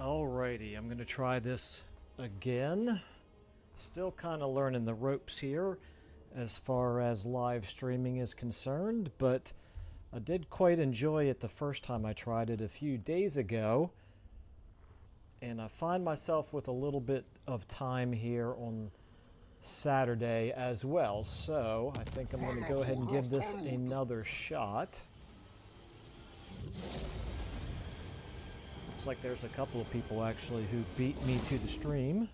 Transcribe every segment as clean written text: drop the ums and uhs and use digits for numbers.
Alrighty, I'm going to try this again. Still kind of learning the ropes here as far as live streaming is concerned, but I did quite enjoy it the first time I tried it a few days ago. And I find myself with a little bit of time here on Saturday as well, so I think I'm going to go ahead and give this another shot. Looks like there's a couple of people actually who beat me to the stream.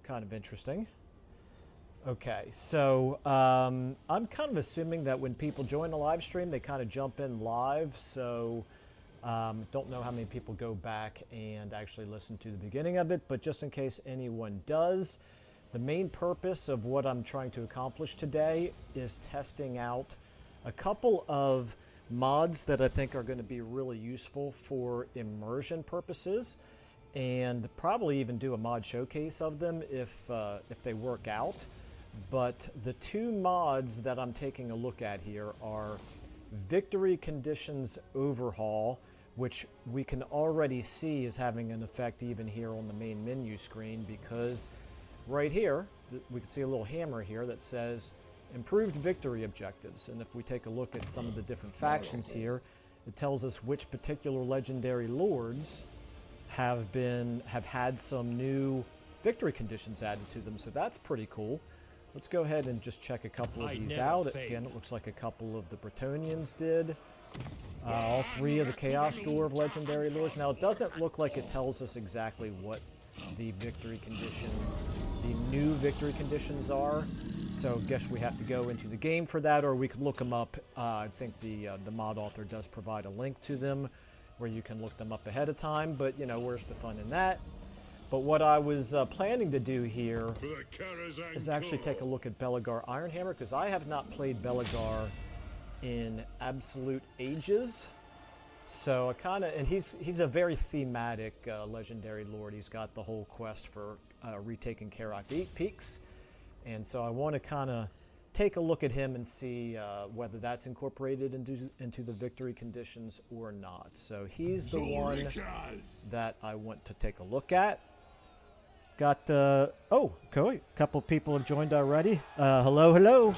Kind of interesting. Okay, so I'm kind of assuming that when people join the live stream, they kind of jump in live, so don't know how many people go back and actually listen to the beginning of it, but just in case anyone does, the main purpose of what I'm trying to accomplish today is testing out a couple of mods that I think are going to be really useful for immersion purposes, and probably even do a mod showcase of them if they work out. But the two mods that I'm taking a look at here are Victory Conditions Overhaul, which we can already see is having an effect even here on the main menu screen, because right here we can see a little hammer here that says improved victory objectives, and if we take a look at some of the different factions here, it tells us which particular legendary lords have had some new victory conditions added to them, so that's pretty cool. Let's go ahead and just check a couple of these out. Again, it looks like a couple of the Bretonnians did. All three of the Chaos Dwarf legendary lords. Now, it doesn't look like it tells us exactly what the victory condition, the new victory conditions are. So, I guess we have to go into the game for that, or we could look them up. I think the mod author does provide a link to them where you can look them up ahead of time, but, you know, where's the fun in that? But what I was planning to do here is actually take a look at Belegar Ironhammer, because I have not played Belegar in absolute ages. So I kind of, and he's a very thematic legendary lord. He's got the whole quest for retaking Karak Peaks, and so I want to kind of take a look at him and see whether that's incorporated into the victory conditions or not. So he's the one that I want to take a look at. Got, oh, cool. A couple people have joined already. Hello.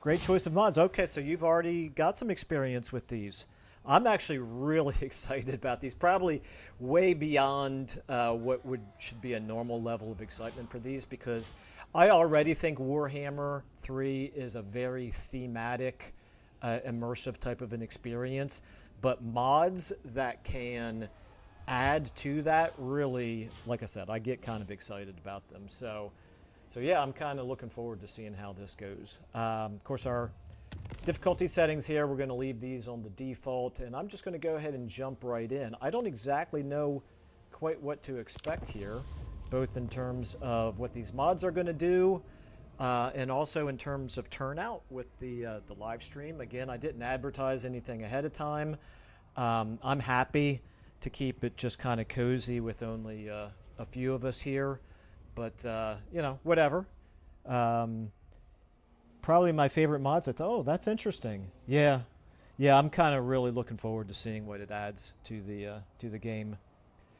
Great choice of mods. Okay, so you've already got some experience with these. I'm actually really excited about these. Probably way beyond what should be a normal level of excitement for these, because I already think Warhammer 3 is a very thematic, immersive type of an experience. But mods that can add to that, really, like I said, I get kind of excited about them. So yeah, I'm kind of looking forward to seeing how this goes. Of course, our difficulty settings here, we're going to leave these on the default, and I'm just going to go ahead and jump right in. I don't exactly know quite what to expect here, both in terms of what these mods are going to do, and also in terms of turnout with the live stream. Again, I didn't advertise anything ahead of time. I'm happy to keep it just kind of cozy with only a few of us here, but you know, whatever. Probably my favorite mods. I thought, oh, that's interesting. Yeah, I'm kind of really looking forward to seeing what it adds to the game.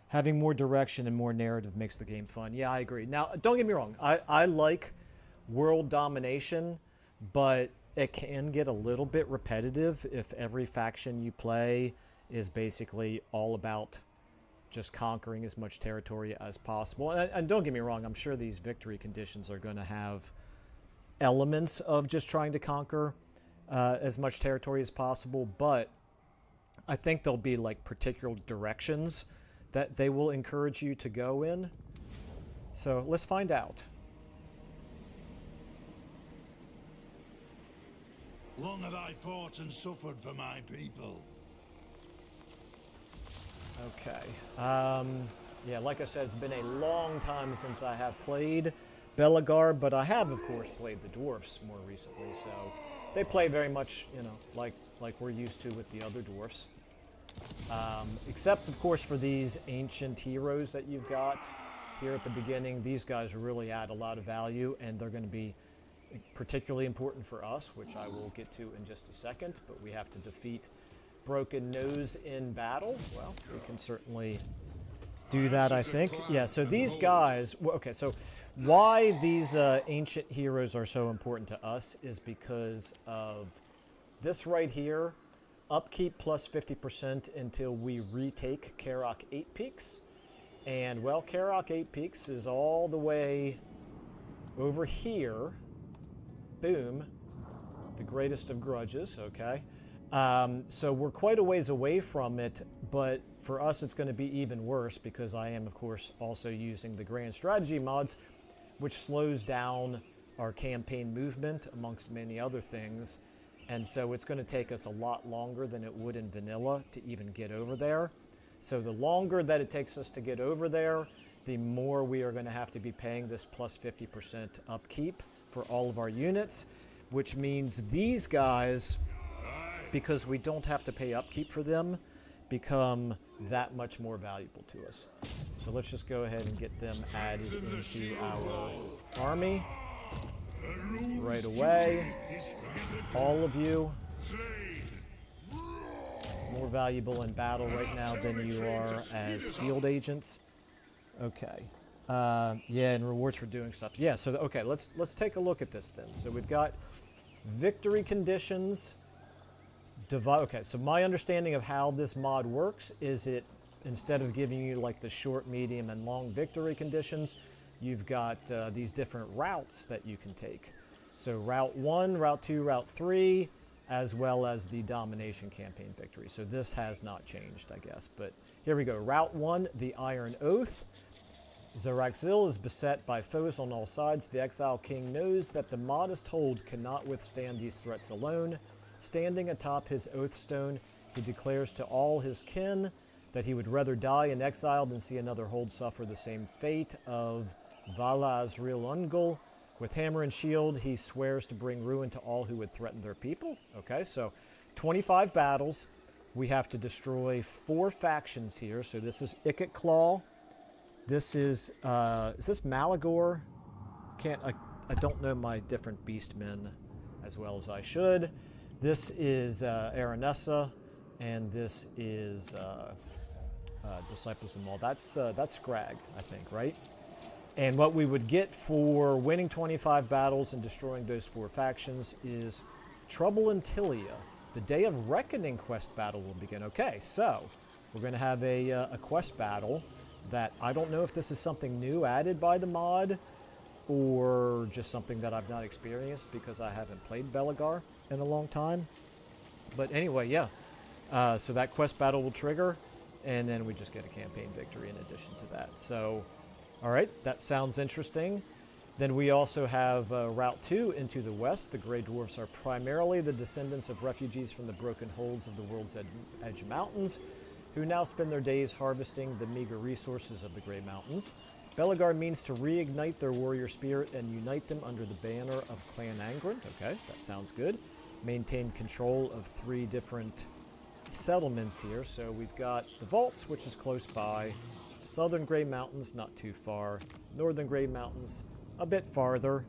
Having more direction and more narrative makes the game fun. Yeah, I agree. Now, don't get me wrong. I like world domination, but it can get a little bit repetitive if every faction you play is basically all about just conquering as much territory as possible. And don't get me wrong, I'm sure these victory conditions are going to have elements of just trying to conquer as much territory as possible, but I think there'll be like particular directions that they will encourage you to go in. So let's find out. Long have I fought and suffered for my people. Okay. Yeah, like I said, it's been a long time since I have played Belegar, but I have, of course, played the dwarfs more recently, so they play very much, you know, like we're used to with the other dwarfs. Except, of course, for these ancient heroes that you've got here at the beginning. These guys really add a lot of value, and they're going to be particularly important for us, which I will get to in just a second, but we have to defeat broken nose in battle, well, we can certainly do that, I think. Yeah, so these guys, okay, so why these ancient heroes are so important to us is because of this right here, upkeep plus 50% until we retake Karok 8 Peaks. And, well, Karok 8 Peaks is all the way over here. Boom. The greatest of grudges, okay? So we're quite a ways away from it, but for us it's going to be even worse because I am, of course, also using the Grand Strategy mods, which slows down our campaign movement, amongst many other things. And so it's going to take us a lot longer than it would in vanilla to even get over there. So the longer that it takes us to get over there, the more we are going to have to be paying this plus 50% upkeep for all of our units, which means these guys, because we don't have to pay upkeep for them, become that much more valuable to us. So let's just go ahead and get them added into our army right away. All of you, more valuable in battle right now than you are as field agents. Okay. Yeah, and rewards for doing stuff. Yeah, so okay, let's take a look at this then. So we've got victory conditions. Okay, so my understanding of how this mod works is it, instead of giving you like the short, medium, and long victory conditions, you've got these different routes that you can take. So Route 1, Route 2, Route 3, as well as the domination campaign victory. So this has not changed, I guess. But here we go. Route 1, the Iron Oath. Zaraxil is beset by foes on all sides. The Exile King knows that the modest hold cannot withstand these threats alone. Standing atop his oath stone, he declares to all his kin that he would rather die in exile than see another hold suffer the same fate of Vala Azril Ungol. With hammer and shield, he swears to bring ruin to all who would threaten their people. Okay, so 25 battles. We have to destroy 4 factions here. So this is Ikit Claw. This is this Malagor? I don't know my different beastmen as well as I should. This is Aranessa, and this is Disciples of Maul. That's Scrag, I think, right? And what we would get for winning 25 battles and destroying those 4 factions is Trouble in Tilia. The Day of Reckoning quest battle will begin. Okay, so we're going to have a quest battle that I don't know if this is something new added by the mod or just something that I've not experienced because I haven't played Belegar in a long time. But anyway, yeah. So that quest battle will trigger, and then we just get a campaign victory in addition to that. So, all right, that sounds interesting. Then we also have Route 2 into the west. The Grey Dwarfs are primarily the descendants of refugees from the broken holds of the World's Edge Mountains, who now spend their days harvesting the meager resources of the Grey Mountains. Belegar means to reignite their warrior spirit and unite them under the banner of Clan Angrand. Okay, that sounds good. Maintain control of 3 different settlements here. So we've got the Vaults, which is close by. Southern Grey Mountains, not too far. Northern Grey Mountains, a bit farther.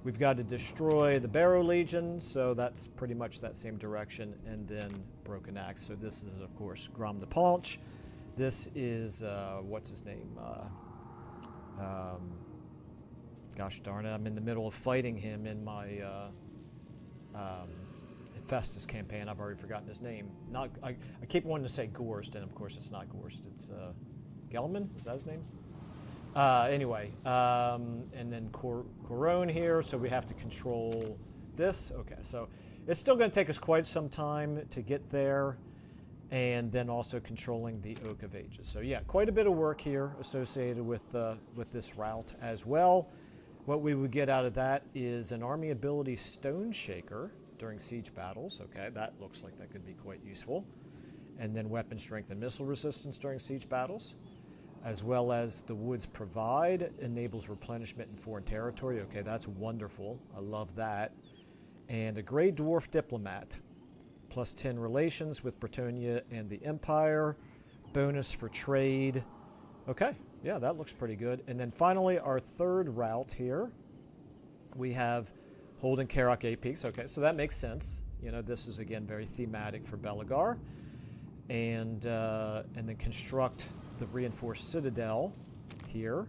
We've got to destroy the Barrow Legion, so that's pretty much that same direction, and then Broken Axe. So this is, of course, Grom the Paunch. This is, what's his name? Gosh darn it, I'm in the middle of fighting him in my Festus campaign. I've already forgotten his name. I keep wanting to say Gorst, and of course it's not Gorst. It's Gelman? Is that his name? Anyway, and then Corone here, so we have to control this. Okay, so it's still going to take us quite some time to get there, and then also controlling the Oak of Ages. So yeah, quite a bit of work here associated with this route as well. What we would get out of that is an army ability Stone Shaker during siege battles. Okay, that looks like that could be quite useful. And then weapon strength and missile resistance during siege battles, as well as the Woods Provide enables replenishment in foreign territory. Okay, that's wonderful. I love that. And a Grey Dwarf Diplomat, plus 10 relations with Bretonia and the Empire, bonus for trade. Okay, yeah, that looks pretty good. And then finally, our third route here, we have holding Karok 8 Peaks. Okay, so that makes sense. You know, this is, again, very thematic for Belegar. and then construct the reinforced citadel here.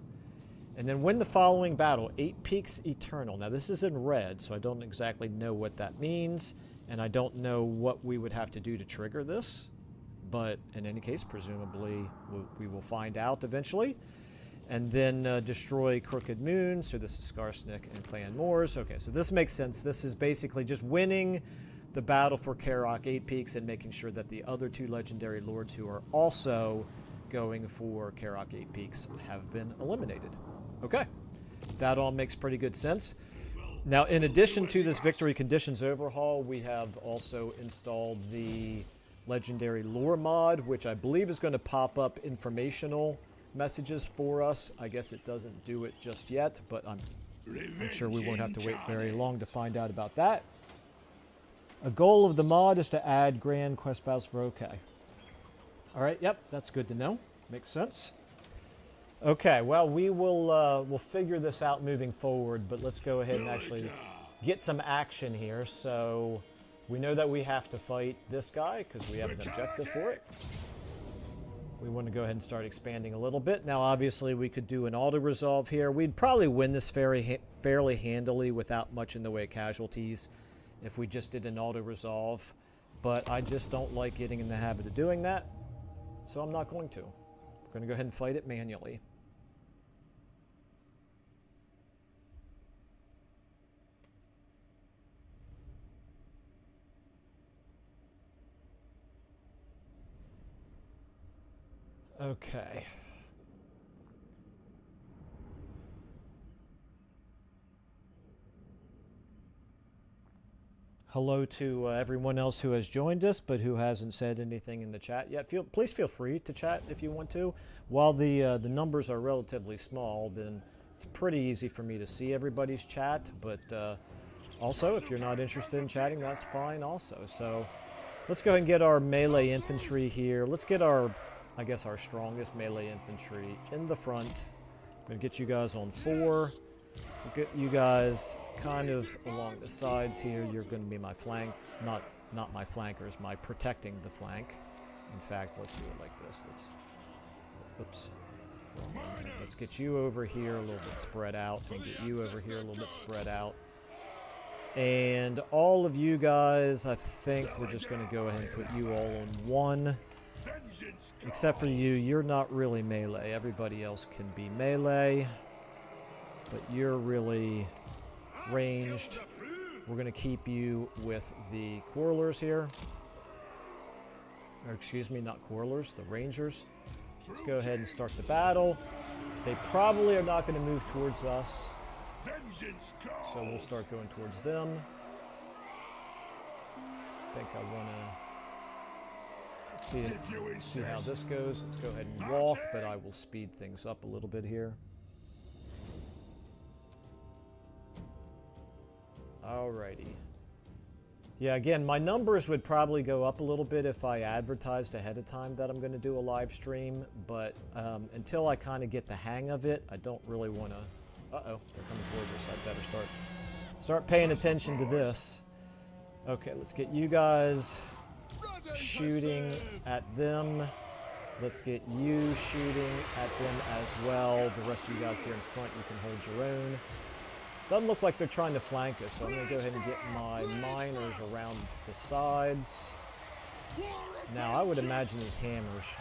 And then win the following battle, 8 Peaks Eternal. Now this is in red, so I don't exactly know what that means, and I don't know what we would have to do to trigger this. But in any case, presumably we will find out eventually. And then destroy Crooked Moon, so this is Skarsnik and Clan Moors. Okay, so this makes sense. This is basically just winning the battle for Karok 8 Peaks and making sure that the other 2 legendary lords who are also going for Karok 8 Peaks have been eliminated. Okay, that all makes pretty good sense. Now, in addition to this Victory Conditions overhaul, we have also installed the Legendary Lore mod, which I believe is going to pop up informational messages for us. I guess it doesn't do it just yet, but I'm sure we won't have to wait very long to find out about that. A goal of the mod is to add Grand Quest battles for OK. All right, yep, that's good to know. Makes sense. Okay, well, we'll figure this out moving forward, but let's go ahead and actually get some action here. So we know that we have to fight this guy because we have an objective for it. We want to go ahead and start expanding a little bit. Now, obviously, we could do an auto-resolve here. We'd probably win this fairly handily without much in the way of casualties if we just did an auto-resolve, but I just don't like getting in the habit of doing that, so I'm not going to. We're going to go ahead and fight it manually. Okay. Hello to everyone else who has joined us, but who hasn't said anything in the chat yet. Please feel free to chat if you want to. While the numbers are relatively small, then it's pretty easy for me to see everybody's chat. But also, if you're not interested in chatting, that's fine also. So let's go ahead and get our melee infantry here. Let's get our, I guess, our strongest melee infantry in the front. I'm going to get you guys on 4. We'll get you guys kind of along the sides here. You're going to be my flank, not my flankers, my protecting the flank. In fact, let's do it like this. Let's get you over here a little bit spread out, and get you over here a little bit spread out. And all of you guys, I think we're just going to go ahead and put you all on 1. Except for you, you're not really melee. Everybody else can be melee, but you're really ranged. We're going to keep you with the Quarrelers here. Or excuse me, not Quarrelers, the Rangers. Let's go ahead and start the battle. They probably are not going to move towards us, so we'll start going towards them. I think I want to see how this goes. Let's go ahead and walk, but I will speed things up a little bit here. Alrighty. Yeah, again, my numbers would probably go up a little bit if I advertised ahead of time that I'm going to do a live stream, but until I kind of get the hang of it, I don't really want to... Uh-oh, they're coming towards us. I better start paying attention to this. Okay, let's get you guys shooting at them. Let's get you shooting at them as well. The rest of you guys here in front, you can hold your own. Doesn't look like they're trying to flank us, so I'm going to go ahead and get my miners around the sides. Now, I would imagine these hammerers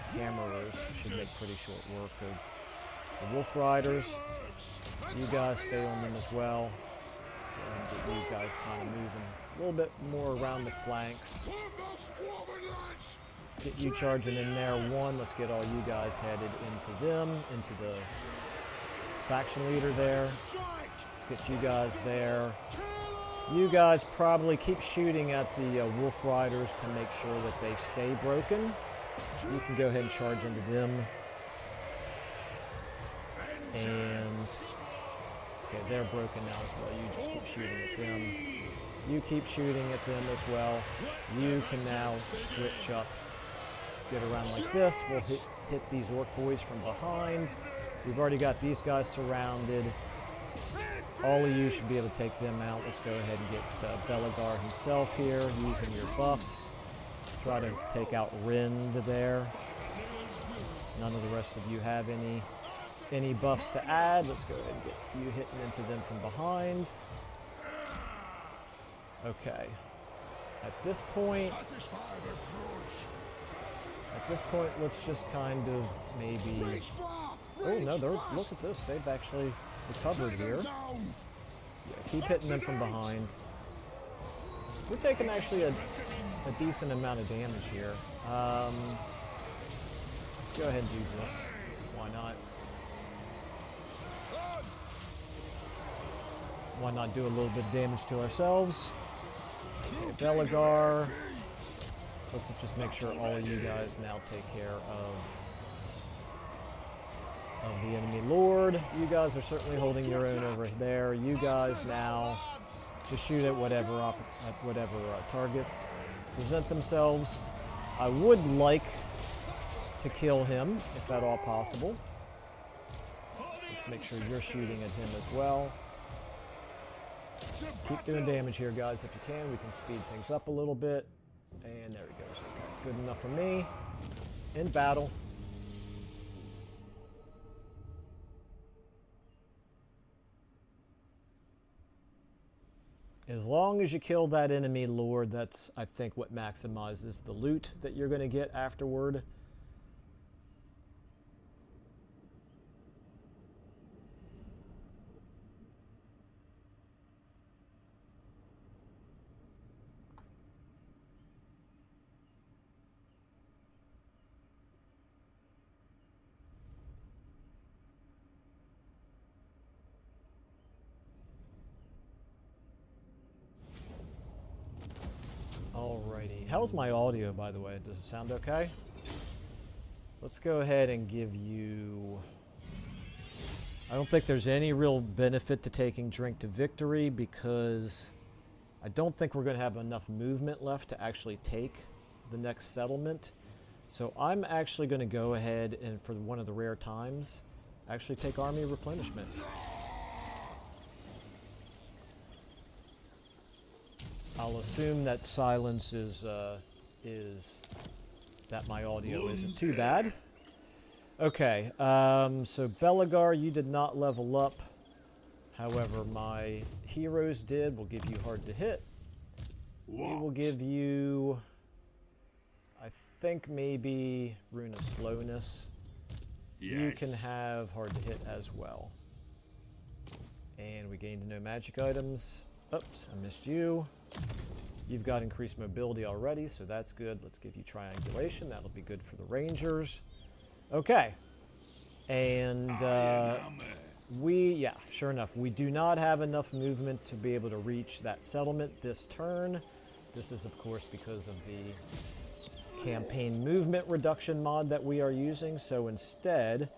should make pretty short work of the Wolf Riders. You guys stay on them as well. Let's go ahead and get you guys kind of moving a little bit more around the flanks. Let's get you charging in there. 1, let's get all you guys headed into them, into the faction leader there. Get you guys there. You guys probably keep shooting at the Wolf Riders to make sure that they stay broken. You can go ahead and charge into them. And okay, they're broken now as well. You just keep shooting at them. You keep shooting at them as well. You can now switch up, get around like this. We'll hit these orc boys from behind. We've already got these guys surrounded. All of you should be able to take them out. Let's go ahead and get Belegar himself here using your buffs. try to take out Rind there. None of the rest of you have any buffs to add. Let's go ahead and get you hitting into them from behind. Okay. At this point, let's just kind of maybe... Oh no, look at this. They've actually recovered here. Yeah, keep hitting them from behind. We're taking actually a decent amount of damage here. Let's go ahead and do this. Why not? Why not do a little bit of damage to ourselves? Okay, Belegar. Let's just make sure all of you guys now take care of the enemy lord. You guys are certainly holding your own over there. You guys now just shoot at whatever targets present themselves. I would like to kill him, if at all possible. Let's make sure you're shooting at him as well. Keep doing damage here, guys, if you can. We can speed things up a little bit. And there he goes. Okay, good enough for me. In battle. As long as you kill that enemy lord, that's, I think, what maximizes the loot that you're going to get afterward. Alrighty. How's my audio, by the way? Does it sound okay? Let's go ahead and give you... I don't think there's any real benefit to taking Drink to Victory because I don't think we're going to have enough movement left to actually take the next settlement. So I'm actually going to go ahead and, for one of the rare times, actually take Army Replenishment. I'll assume that silence is that my audio isn't too bad. Okay, so Belegar, you did not level up. However, my heroes did. We'll give you hard to hit. We will give you, I think, maybe Rune of Slowness. Yes. You can have hard to hit as well. And we gained no magic items. Oops, I missed you. You've got increased mobility already, so that's good. Let's give you triangulation. That'll be good for the rangers. Okay. And yeah, sure enough, we do not have enough movement to be able to reach that settlement this turn. This is, of course, because of the campaign movement reduction mod that we are using. So instead,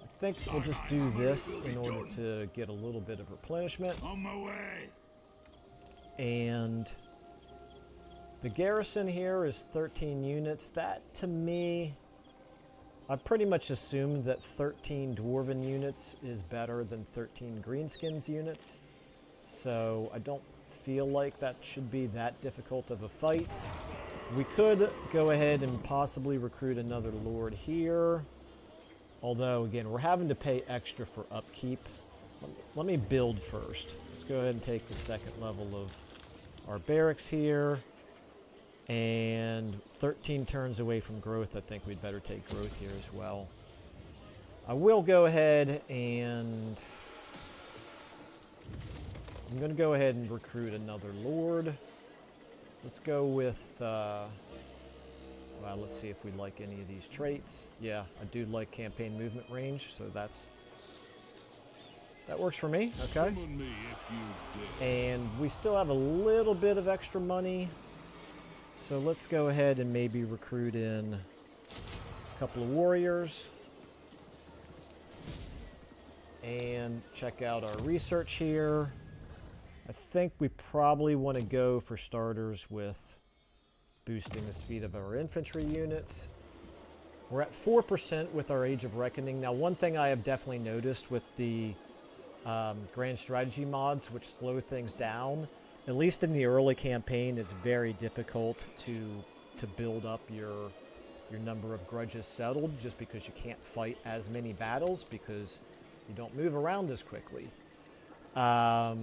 I think we'll just do this in order to get a little bit of replenishment. On my way. And the garrison here is 13 units. That, to me, I pretty much assumed that 13 Dwarven units is better than 13 Greenskins units. So I don't feel like that should be that difficult of a fight. We could go ahead and possibly recruit another lord here. Although, again, we're having to pay extra for upkeep. Let me build first. Let's go ahead and take the second level of our barracks here. And 13 turns away from growth. I think we'd better take growth here as well. I will go ahead and... I'm going to go ahead and recruit another lord. Let's go with... well, let's see if we like any of these traits. Yeah, I do like campaign movement range, so that works for me. Okay. And we still have a little bit of extra money. So let's go ahead and maybe recruit in a couple of warriors. And check out our research here. I think we probably want to go, for starters, with boosting the speed of our infantry units. We're at 4% with our Age of Reckoning. Now, one thing I have definitely noticed with the grand strategy mods, which slow things down, at least in the early campaign, it's very difficult to to build up your number of grudges settled, just because you can't fight as many battles because you don't move around as quickly. I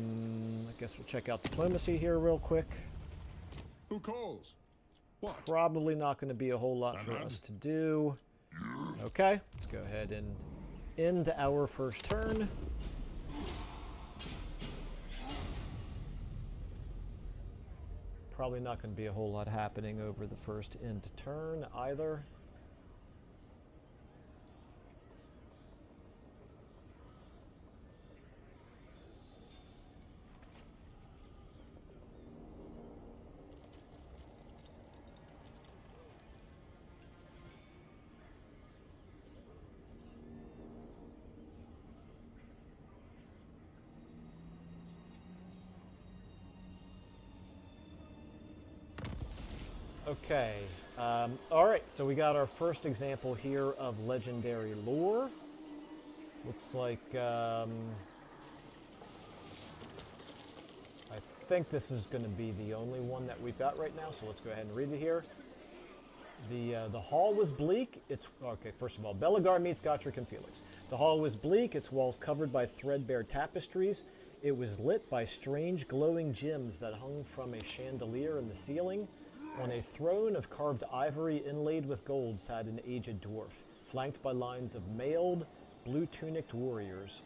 guess we'll check out diplomacy here real quick. Who calls? What? Probably not going to be a whole lot for us to do. Okay, let's go ahead and end our first turn. Probably not going to be a whole lot happening over the first end turn either. Okay, all right, so we got our first example here of legendary lore. Looks like, I think this is going to be the only one that we've got right now, so let's go ahead and read it here. The hall was bleak. Okay, first of all, Belegar meets Gotrek and Felix. The hall was bleak, its walls covered by threadbare tapestries. It was lit by strange glowing gems that hung from a chandelier in the ceiling. On a throne of carved ivory inlaid with gold sat an aged dwarf, flanked by lines of mailed, blue-tunicked warriors.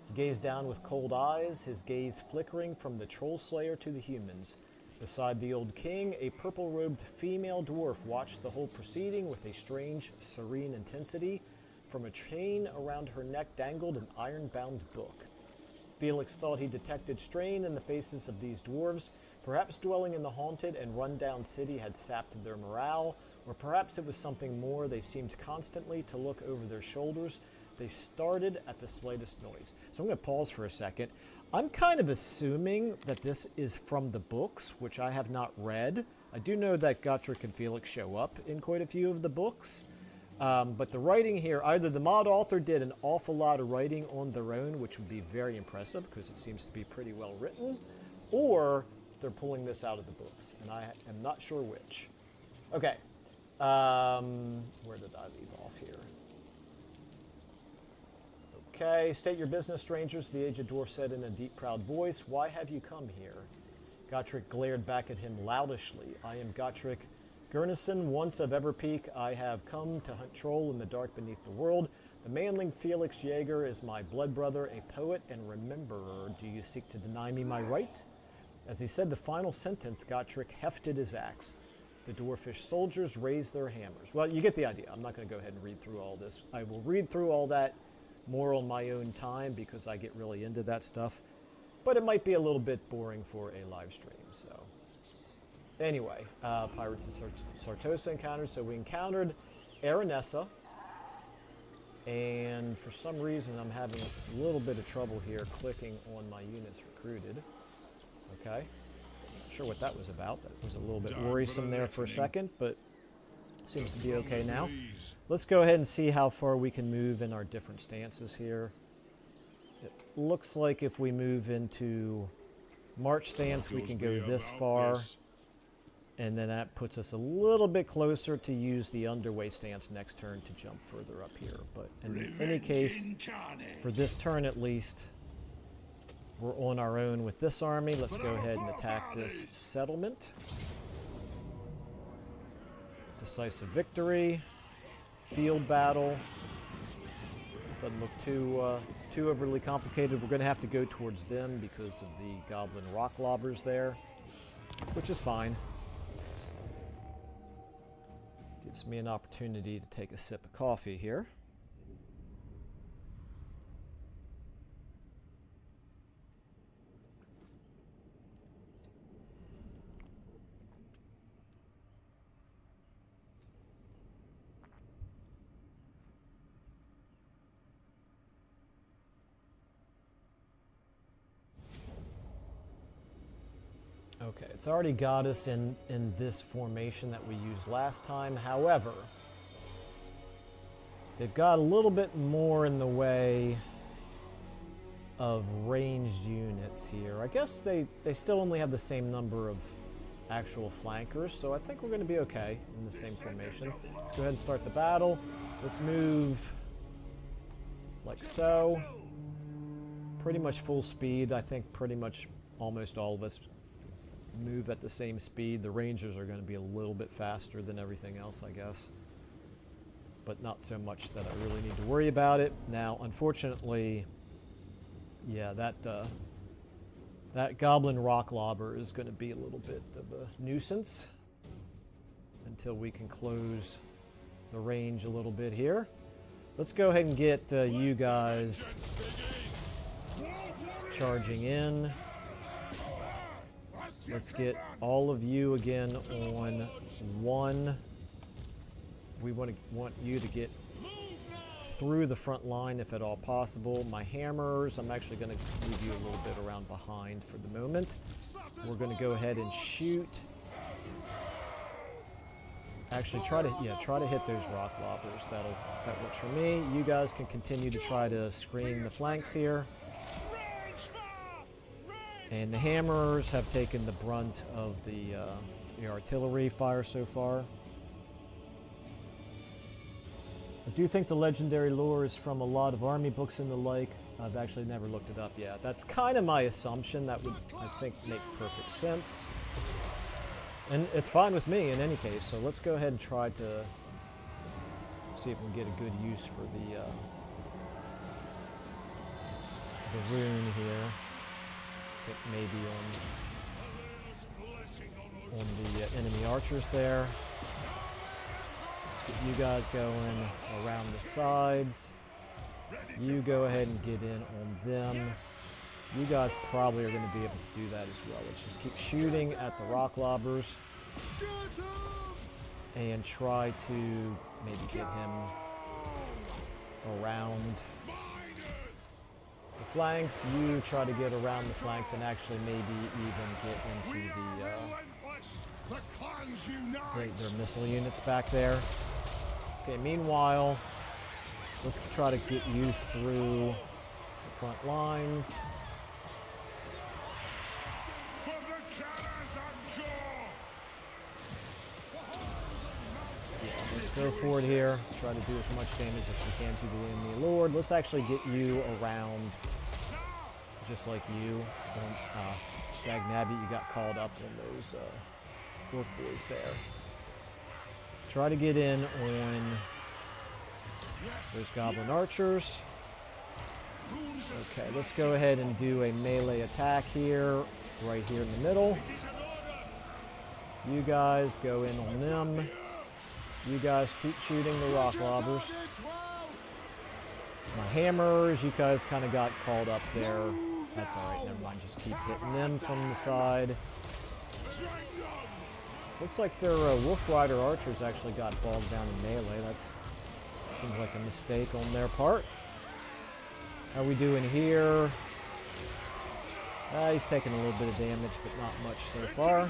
He gazed down with cold eyes, his gaze flickering from the troll slayer to the humans. Beside the old king, a purple-robed female dwarf watched the whole proceeding with a strange, serene intensity. From a chain around her neck dangled an iron-bound book. Felix thought he detected strain in the faces of these dwarves. Perhaps dwelling in the haunted and run-down city had sapped their morale, or perhaps it was something more. They seemed constantly to look over their shoulders. They started at the slightest noise. So I'm going to pause for a second. I'm kind of assuming that this is from the books, which I have not read. I do know that Gotrek and Felix show up in quite a few of the books. But the writing here, either the mod author did an awful lot of writing on their own, which would be very impressive because it seems to be pretty well written, or they're pulling this out of the books, and I am not sure which. Okay, where did I leave off here? Okay, state your business, strangers, the aged dwarf said in a deep, proud voice. Why have you come here? Gotrek glared back at him loudishly. I am Gotrek Gurnison, once of Everpeak. I have come to hunt troll in the dark beneath the world. The manling Felix Jaeger is my blood brother, a poet and rememberer. Do you seek to deny me my right? As he said the final sentence, Gotrek hefted his axe. The dwarfish soldiers raised their hammers. Well, you get the idea. I'm not going to go ahead and read through all this. I will read through all that more on my own time because I get really into that stuff. But it might be a little bit boring for a live stream, so. Anyway, Pirates of Sartosa encounters. So we encountered Aranessa. And for some reason, I'm having a little bit of trouble here clicking on my units recruited. Okay. Not sure what that was about. That was a little bit worrisome there for a second, but seems to be okay now. Let's go ahead and see how far we can move in our different stances here. It looks like if we move into March stance, we can go this far. And then that puts us a little bit closer to use the underway stance next turn to jump further up here. But in any case, for this turn at least, we're on our own with this army. Let's go ahead and attack this settlement. Decisive victory. Field battle. Doesn't look too overly complicated. We're going to have to go towards them because of the goblin rock lobbers there, which is fine. Gives me an opportunity to take a sip of coffee here. Okay, it's already got us in this formation that we used last time. However, they've got a little bit more in the way of ranged units here. I guess they still only have the same number of actual flankers, so I think we're going to be okay in the same formation. Let's go ahead and start the battle. Let's move like so. Pretty much full speed. I think pretty much almost all of us move at the same speed. The Rangers are going to be a little bit faster than everything else, I guess. But not so much that I really need to worry about it. Now, unfortunately, yeah, that Goblin Rock Lobber is going to be a little bit of a nuisance until we can close the range a little bit here. Let's go ahead and get you guys charging in. Let's get all of you again on one. We want you to get through the front line if at all possible. My hammers, I'm actually going to leave you a little bit around behind for the moment. We're going to go ahead and shoot. Actually, try to hit those rock lobbers. That works for me. You guys can continue to try to screen the flanks here. And the hammers have taken the brunt of the artillery fire so far. I do think the legendary lore is from a lot of army books and the like. I've actually never looked it up yet. That's kind of my assumption. That would, I think, make perfect sense. And it's fine with me in any case, so let's go ahead and try to see if we can get a good use for the rune here. I think maybe on the enemy archers there. Let's get you guys going around the sides. You go ahead and get in on them. You guys probably are going to be able to do that as well. Let's just keep shooting at the rock lobbers and try to maybe get him around the flanks. You try to get around the flanks and actually maybe even get into their missile units back there. Okay, meanwhile, let's try to get you through the front lines. Yeah, let's go forward here. Try to do as much damage as we can to the enemy lord. Let's actually get you around, just like you. Stagnabby, you got called up in those orc boys there. Try to get in on those goblin archers. Okay, let's go ahead and do a melee attack here, right here in the middle. You guys go in on them. You guys keep shooting the rock lobbers. My hammers, you guys kind of got called up there. That's alright, never mind, just keep hitting them from the side. Looks like their Wolf Rider archers actually got bogged down in melee. That seems like a mistake on their part. How are we doing here? He's taking a little bit of damage, but not much so far.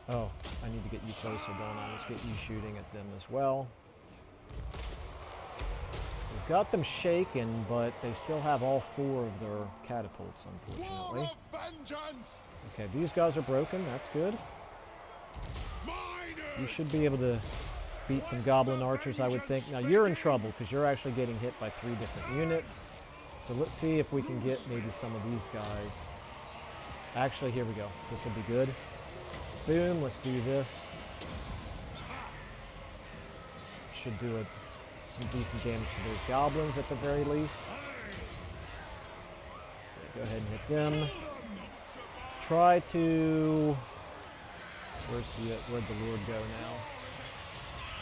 Oh, I need to get you closer, don't I? Let's get you shooting at them as well. We've got them shaken, but they still have all 4 of their catapults, unfortunately. Okay, these guys are broken. That's good. You should be able to beat some goblin archers, I would think. Now, you're in trouble because you're actually getting hit by 3 different units. So let's see if we can get maybe some of these guys. Actually, here we go. This will be good. Boom, let's do this. Should do some decent damage to those goblins at the very least. Go ahead and hit them. Try to... Where'd the Lord go now?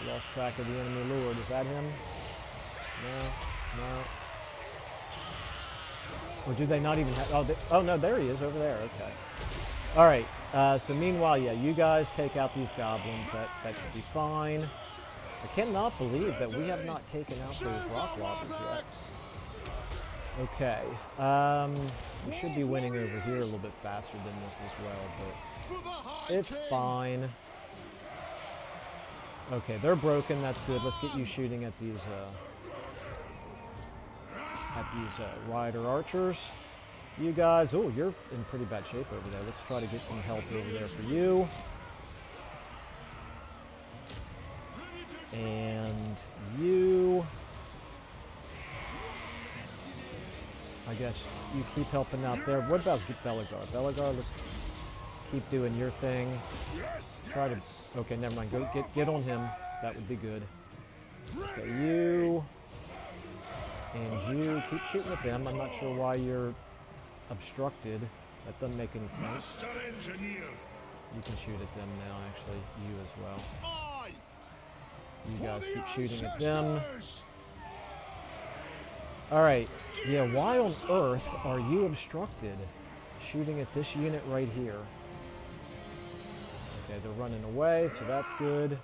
I lost track of the enemy Lord. Is that him? No. Or do they not even have... Oh, no, there he is over there. Okay. All right. So meanwhile, yeah, you guys take out these goblins. That should be fine. I cannot believe that we have not taken out those rock lobbers yet. Okay. We should be winning over here a little bit faster than this as well, but it's fine. Okay, they're broken. That's good. Let's get you shooting at these rider archers. You guys, oh, you're in pretty bad shape over there. Let's try to get some help over there for you. And you... I guess you keep helping out there. What about Belegar? Belegar, let's keep doing your thing. Try to... Okay, never mind. Go get on him. That would be good. Okay, you... And you keep shooting at them. I'm not sure why you're obstructed. That doesn't make any sense. You can shoot at them now, actually. You as well. You guys keep shooting at them. Alright. Yeah, why on earth are you obstructed? Shooting at this unit right here. Okay, they're running away, so that's good.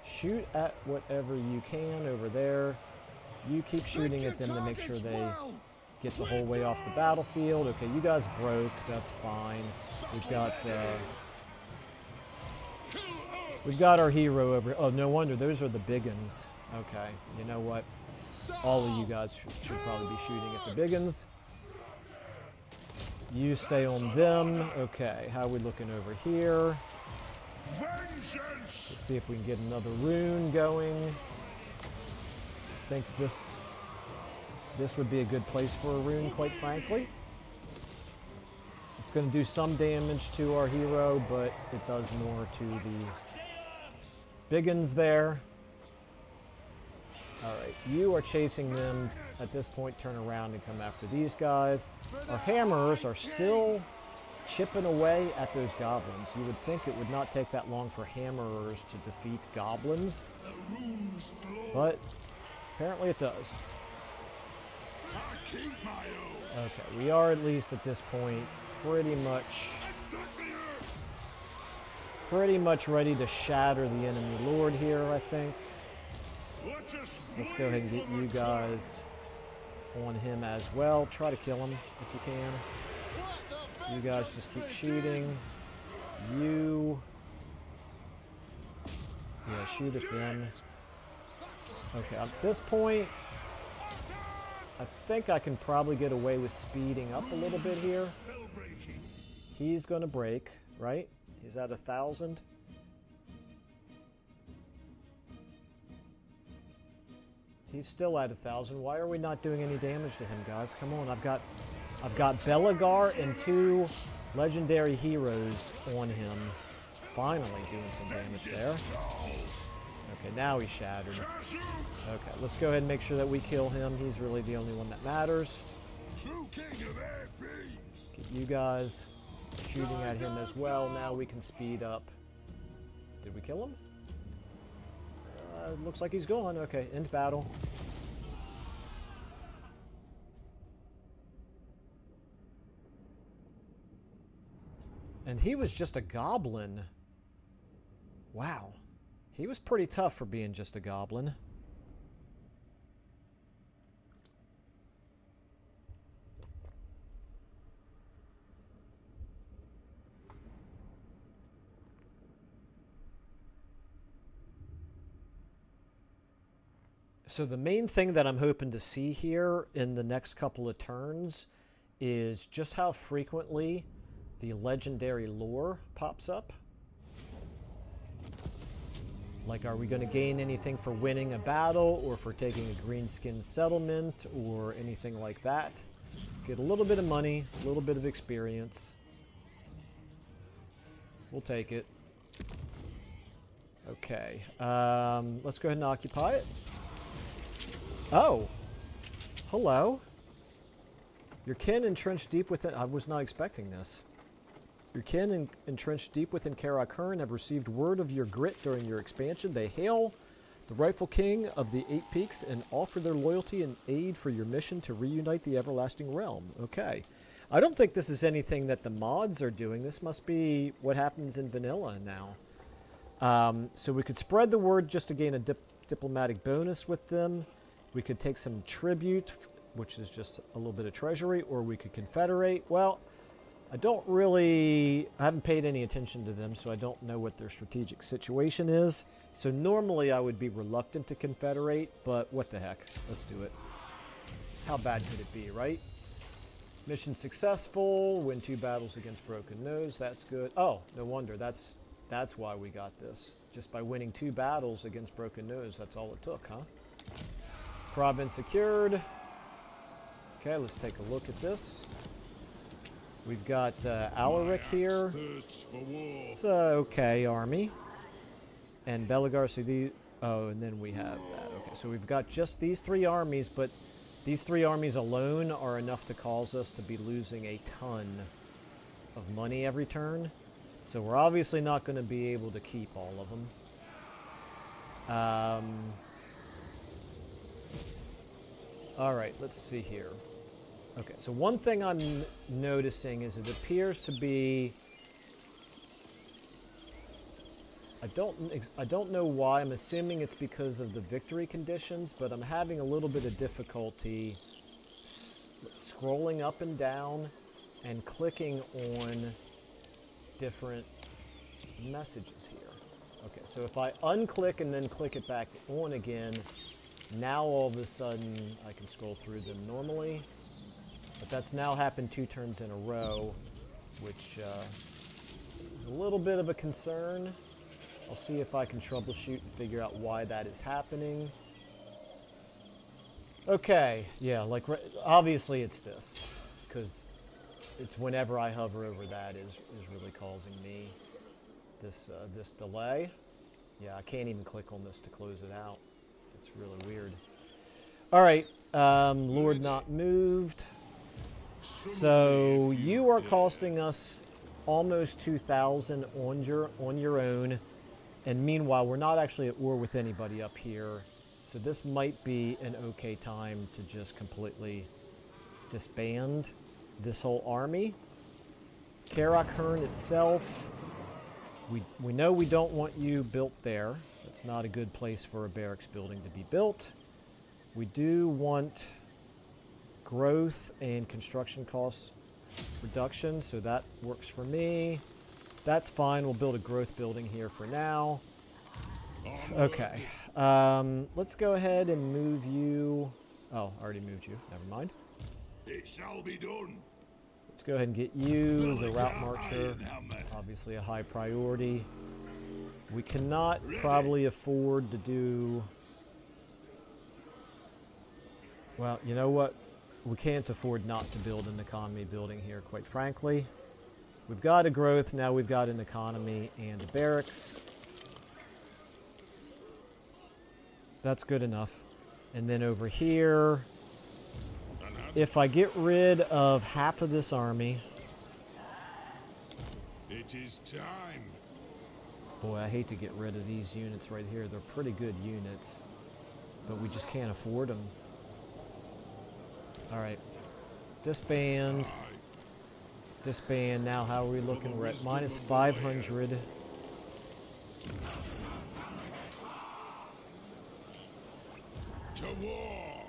Shoot at whatever you can over there. You keep shooting at them to make sure they get the whole way off the battlefield. Okay, you guys broke. That's fine. We've got our hero over. Oh, no wonder. Those are the big uns. Okay, you know what? All of you guys should probably be shooting at the big uns. You stay on them. Okay, how are we looking over here? Let's see if we can get another rune going. I think this would be a good place for a rune, quite frankly. It's going to do some damage to our hero, but it does more to the biggins there. Alright, you are chasing them. At this point, turn around and come after these guys. Our hammers are still chipping away at those goblins. You would think it would not take that long for hammerers to defeat goblins, but apparently it does. Okay, we are at least at this point pretty much ready to shatter the enemy lord here, I think. Let's go ahead and get you guys on him as well. Try to kill him if you can. You guys just keep shooting. You... Yeah, shoot at them. Okay, at this point, I think I can probably get away with speeding up a little bit here. He's going to break, right? He's at 1,000. He's still at 1,000. Why are we not doing any damage to him, guys? Come on, I've got Belegar and 2 legendary heroes on him. Finally doing some damage there. Okay, now he's shattered. Okay, let's go ahead and make sure that we kill him. He's really the only one that matters. Get you guys shooting at him as well. Now we can speed up. Did we kill him? Looks like he's gone. Okay, end battle. And he was just a goblin. Wow. He was pretty tough for being just a goblin. So the main thing that I'm hoping to see here in the next couple of turns is just how frequently the legendary lore pops up. Like, are we going to gain anything for winning a battle, or for taking a green-skin settlement, or anything like that? Get a little bit of money, a little bit of experience. We'll take it. Okay, let's go ahead and occupy it. Oh, hello. Your kin entrenched deep within... I was not expecting this. Your kin entrenched deep within Karak-Kern have received word of your grit during your expansion. They hail the rightful king of the 8 Peaks and offer their loyalty and aid for your mission to reunite the Everlasting Realm. Okay. I don't think this is anything that the mods are doing. This must be what happens in vanilla now. So we could spread the word just to gain a diplomatic bonus with them. We could take some tribute, which is just a little bit of treasury, or we could confederate. Well, I haven't paid any attention to them, so I don't know what their strategic situation is. So normally I would be reluctant to confederate, but what the heck? Let's do it. How bad could it be, right? Mission successful. Win 2 battles against Broken Nose. That's good. Oh, no wonder. That's why we got this. Just by winning 2 battles against Broken Nose. That's all it took, huh? Province secured. Okay, let's take a look at this. We've got Alaric here. It's an okay army. And Belegar, so the... Oh, and then we have that. Okay, so we've got just these 3 armies, but these 3 armies alone are enough to cause us to be losing a ton of money every turn. So we're obviously not going to be able to keep all of them. All right, let's see here. Okay, so one thing I'm noticing is it appears to be... I don't know why. I'm assuming it's because of the victory conditions, but I'm having a little bit of difficulty scrolling up and down and clicking on different messages here. Okay, so if I unclick and then click it back on again, now all of a sudden I can scroll through them normally. But that's now happened 2 turns in a row, which is a little bit of a concern. I'll see if I can troubleshoot and figure out why that is happening. Okay, yeah, like obviously it's this, because it's whenever I hover over that is really causing me this this delay. Yeah, I can't even click on this to close it out. It's really weird. All right, Lord not moved. So you are costing us almost 2,000 on your own. And meanwhile, we're not actually at war with anybody up here. So this might be an okay time to just completely disband this whole army. Karak itself, we know we don't want you built there. That's not a good place for a barracks building to be built. We do want growth and construction costs reduction, so that works for me. That's fine. We'll build a growth building here for now. Okay. Let's go ahead and move you. Oh, I already moved you. Never mind. It shall be done. Let's go ahead and get you the route marcher. Obviously a high priority. We cannot probably afford to do... Well, you know what? We can't afford not to build an economy building here, quite frankly. We've got a growth, now we've got an economy and a barracks. That's good enough. And then over here, if I get rid of half of this army... It is time. Boy, I hate to get rid of these units right here. They're pretty good units, but we just can't afford them. All right, disband. Disband. Now, how are we looking? We're at minus 500. To war.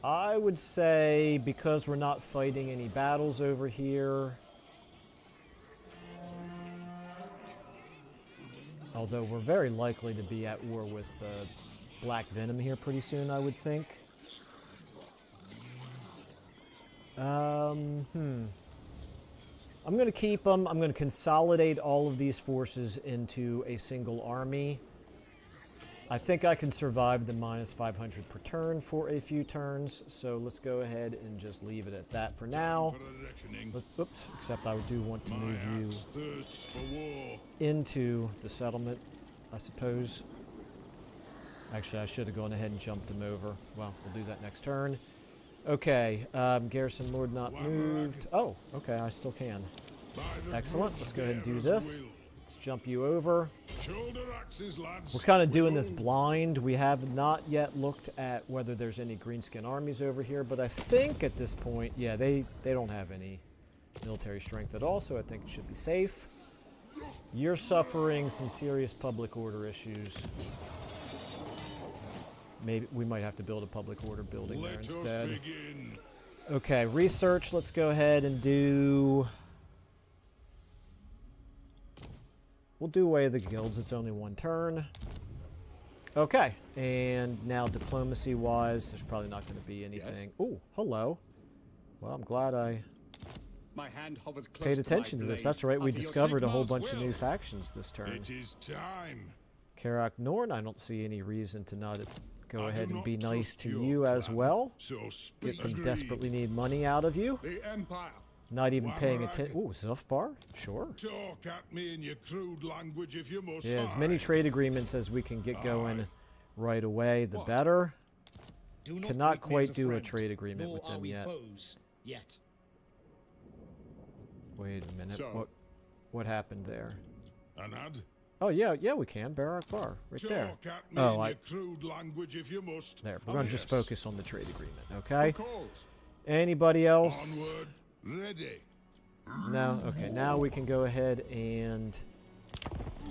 I would say because we're not fighting any battles over here, although we're very likely to be at war with Black Venom here pretty soon, I would think. I'm going to keep them. I'm going to consolidate all of these forces into a single army. I think I can survive the minus 500 per turn for a few turns, so let's go ahead and just leave it at that for now. Oops, except I do want to move you into the settlement, I suppose. Actually, I should have gone ahead and jumped him over. Well, we'll do that next turn. Okay, Garrison Lord not moved. Oh, okay, I still can. Excellent. Let's go ahead and do this. Let's jump you over. We're kind of doing this blind. We have not yet looked at whether there's any greenskin armies over here, but I think at this point, yeah, they don't have any military strength at all, so I think it should be safe. You're suffering some serious public order issues. Maybe we might have to build a public order building there instead. Okay, research. Let's go ahead and do... We'll do Way of the Guilds. It's only one turn. Okay, and now diplomacy-wise, there's probably not going to be anything. Yes. Oh, hello. Well, I'm glad I My hand hovers close paid to attention my to this. blade. That's right, we Under your discovered a whole signal's bunch of will. new factions this turn. It is time. Karak Norn, I don't see any reason to not go I ahead do and not be nice trust to your you as plan, well. So Get speak. some Agreed. desperately need money out of you. The Empire. Not even paying Wamrag. attention. Ooh, Zuffbar? Sure. Talk at me in your crude language if you must. Yeah, as many trade agreements as we can get going right away, the What? better. Do not Cannot greet me as quite do a friend, trade agreement nor with are them we yet. foes yet. Wait a minute. So- What happened there? Anad, Oh, yeah, we can. Barak Far. Right there. talk at me Oh, in I... your crude language if you must. There. We're going to just Yes. focus on the trade agreement, okay? Who calls? Anybody else? Onward, ready. No? Okay, now we can go ahead and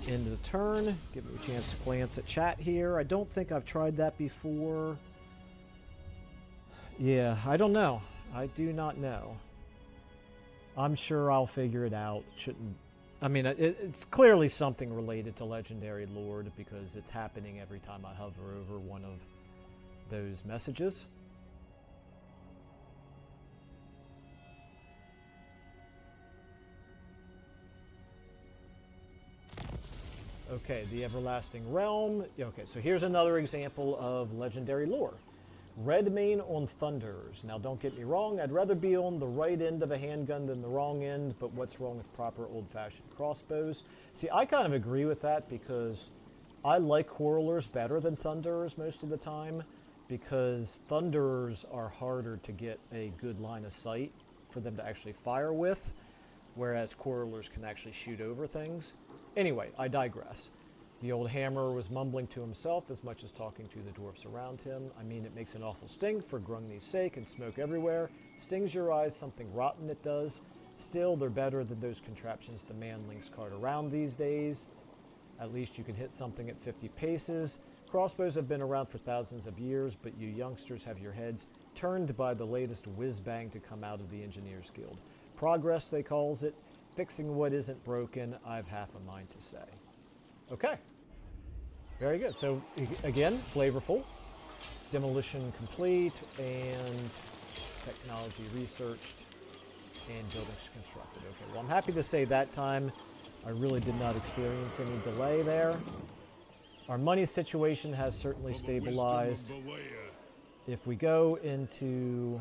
end the turn. Give me a chance to glance at chat here. I don't think I've tried that before. Yeah, I don't know. I do not know. I'm sure I'll figure it out. Shouldn't... I mean, it's clearly something related to Legendary Lord because it's happening every time I hover over one of those messages. Okay, the Everlasting Realm. Okay, so here's another example of Legendary Lore. Redmane on Thunders. Now, don't get me wrong, I'd rather be on the right end of a handgun than the wrong end, but what's wrong with proper old-fashioned crossbows? See, I kind of agree with that because I like Quarrelers better than Thunderers most of the time because Thunderers are harder to get a good line of sight for them to actually fire with, whereas Quarrelers can actually shoot over things. Anyway, I digress. The old hammer was mumbling to himself as much as talking to the dwarfs around him. I mean, it makes an awful stink for Grungni's sake and smoke everywhere. Stings your eyes, something rotten it does. Still, they're better than those contraptions the manlings cart around these days. At least you can hit something at 50 paces. Crossbows have been around for thousands of years, but you youngsters have your heads turned by the latest whiz-bang to come out of the Engineers Guild. Progress, they calls it. Fixing what isn't broken, I've half a mind to say. Okay. Very good. So, again, flavorful. Demolition complete, and technology researched, and buildings constructed. Okay, well, I'm happy to say that time I really did not experience any delay there. Our money situation has certainly For the wisdom of stabilized. Belegar. If we go into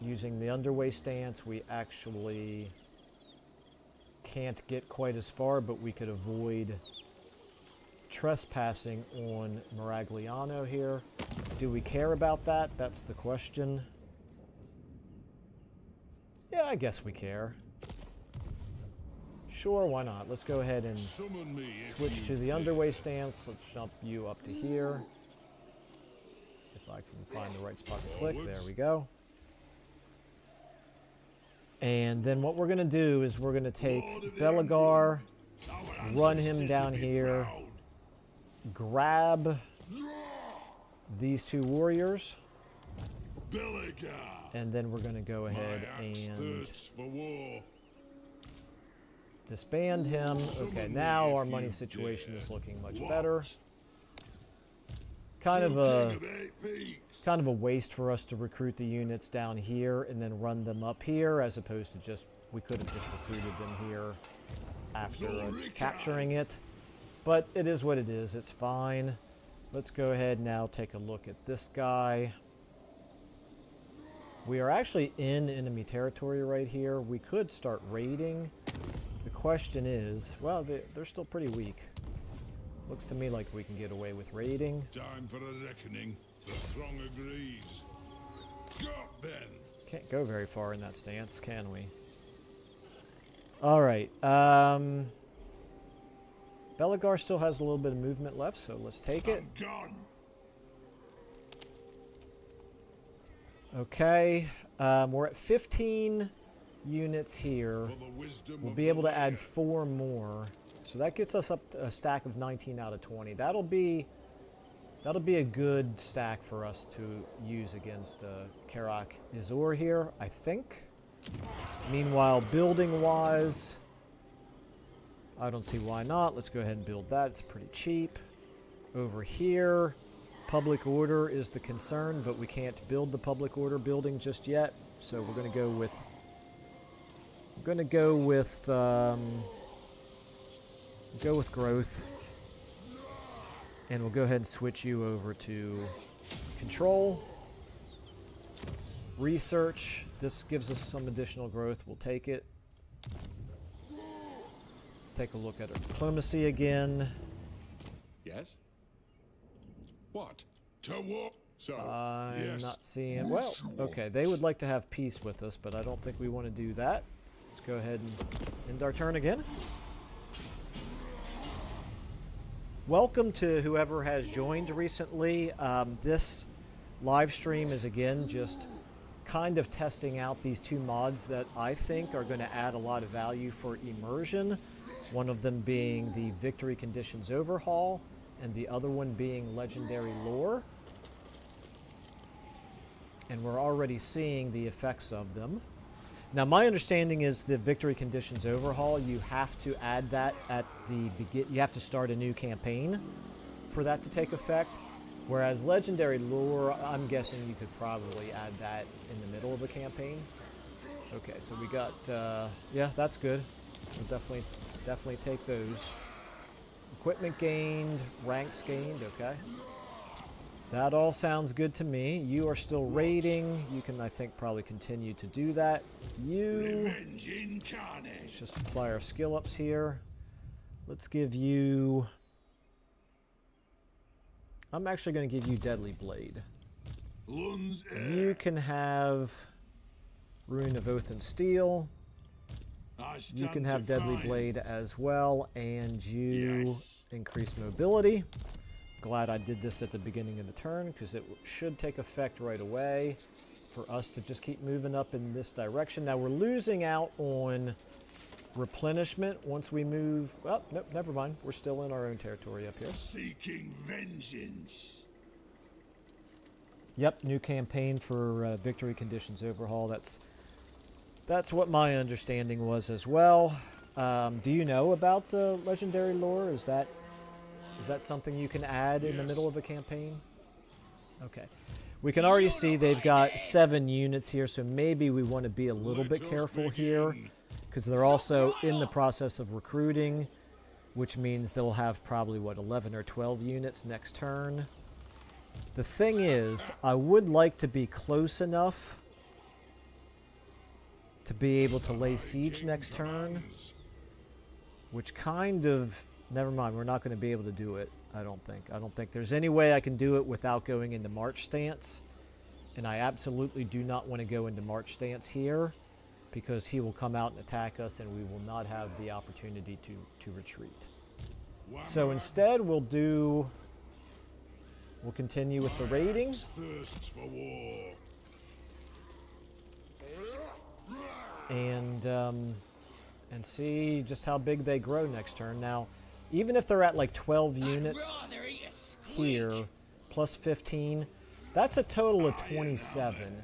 using the underway stance, we actually can't get quite as far, but we could avoid trespassing on Miragliano here. Do we care about that? That's the question. Yeah, I guess we care. Sure, why not? Let's go ahead and Summon me if switch you to the dare. underway stance. Let's jump you up to here. If I can find the right spot to click. There we go. And then what we're going to do is we're going to take Lord of the Belegar, Our run him ancestors down would be here, proud. grab these two warriors, Belegar. and then we're going to go ahead My axe and thirsts for war. disband him. Okay, now our money situation is looking much better. Kind of a waste for us to recruit the units down here and then run them up here, as opposed to just, we could have just recruited them here after capturing it. But it is what it is, it's fine. Let's go ahead now, take a look at this guy. We are actually in enemy territory right here. We could start raiding. The question is, well, they're still pretty weak. Looks to me like we can get away with raiding. Time for a reckoning. The throng agrees. Got then. Can't go very far in that stance, can we? Alright, Belegar still has a little bit of movement left, so let's take it. I'm gone. Okay, we're at 15 units here. For the wisdom We'll of be able to Belegar. add 4 more. So that gets us up to a stack of 19 out of 20. That'll be a good stack for us to use against Karak Izor here, I think. Meanwhile, building-wise, I don't see why not. Let's go ahead and build that. It's pretty cheap. Over here, public order is the concern, but we can't build the public order building just yet. So we're going to go with growth, and we'll go ahead and switch you over to control. Research. This gives us some additional growth. We'll take it. Let's take a look at our diplomacy again. Yes? What? To war. So, I'm yes. not seeing... Well, okay, they would like to have peace with us, but I don't think we want to do that. Let's go ahead and end our turn again. Welcome to whoever has joined recently. This live stream is, again, just kind of testing out these two mods that I think are going to add a lot of value for immersion. One of them being the Victory Conditions Overhaul, and the other one being Legendary Lore. And we're already seeing the effects of them. Now, my understanding is the Victory Conditions Overhaul, you have to add that at the begin. You have to start a new campaign for that to take effect. Whereas Legendary Lore, I'm guessing you could probably add that in the middle of the campaign. Okay, so we got, yeah, that's good. We'll definitely take those. Equipment gained, ranks gained, okay. That all sounds good to me. You are still raiding. You can, I think, probably continue to do that. Revenge incarnate. Let's just apply our skill ups here. Let's give you... I'm actually going to give you Deadly Blade. Lun's You can have Rune of Oath and Steel. You can have Deadly Blade as well, and you increase mobility. Glad I did this at the beginning of the turn, because it should take effect right away for us to just keep moving up in this direction. Now, we're losing out on replenishment once we move... Oh, nope, never mind. We're still in our own territory up here. Seeking vengeance. Yep, new campaign for Victory Conditions Overhaul. That's what my understanding was as well. Do you know about Legendary Lore? Is that something you can add in the middle of a campaign? Okay. We can already see they've got 7 units here, so maybe we want to be a little bit careful here, because they're also in the process of recruiting, which means they'll have probably, what, 11 or 12 units next turn. The thing is, I would like to be close enough to be able to lay siege next turn, which kind of... Never mind, we're not going to be able to do it, I don't think. I don't think there's any way I can do it without going into March stance. And I absolutely do not want to go into March stance here, because he will come out and attack us and we will not have the opportunity to retreat. So instead we'll continue with the raiding. Thirsts for war. And see just how big they grow next turn. Now, even if they're at like 12 units here, plus 15, that's a total of 27.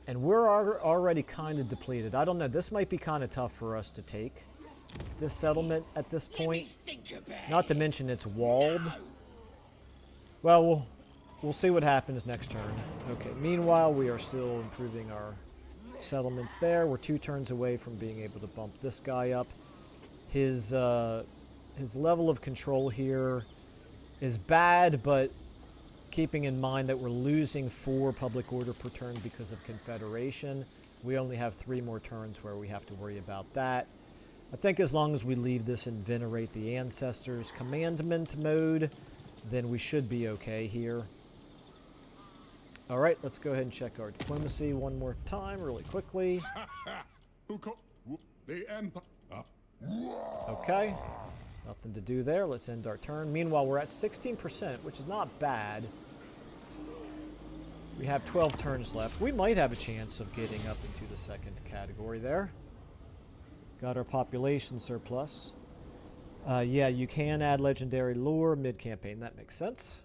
And we're already kind of depleted. I don't know, this might be kind of tough for us to take, this settlement at this point. Not to mention it's walled. Well, we'll see what happens next turn. Okay, meanwhile, we are still improving our settlements there. We're 2 turns away from being able to bump this guy up. His level of control here is bad, but keeping in mind that we're losing 4 public order per turn because of Confederation, we only have 3 more turns where we have to worry about that. I think as long as we leave this in Venerate the Ancestors commandment mode, then we should be okay here. Alright, let's go ahead and check our diplomacy one more time really quickly. The Empire. Okay, nothing to do there. Let's end our turn. Meanwhile, we're at 16%, which is not bad. We have 12 turns left. We might have a chance of getting up into the 2nd category there. Got our population surplus. Yeah, you can add Legendary Lore mid-campaign. That makes sense.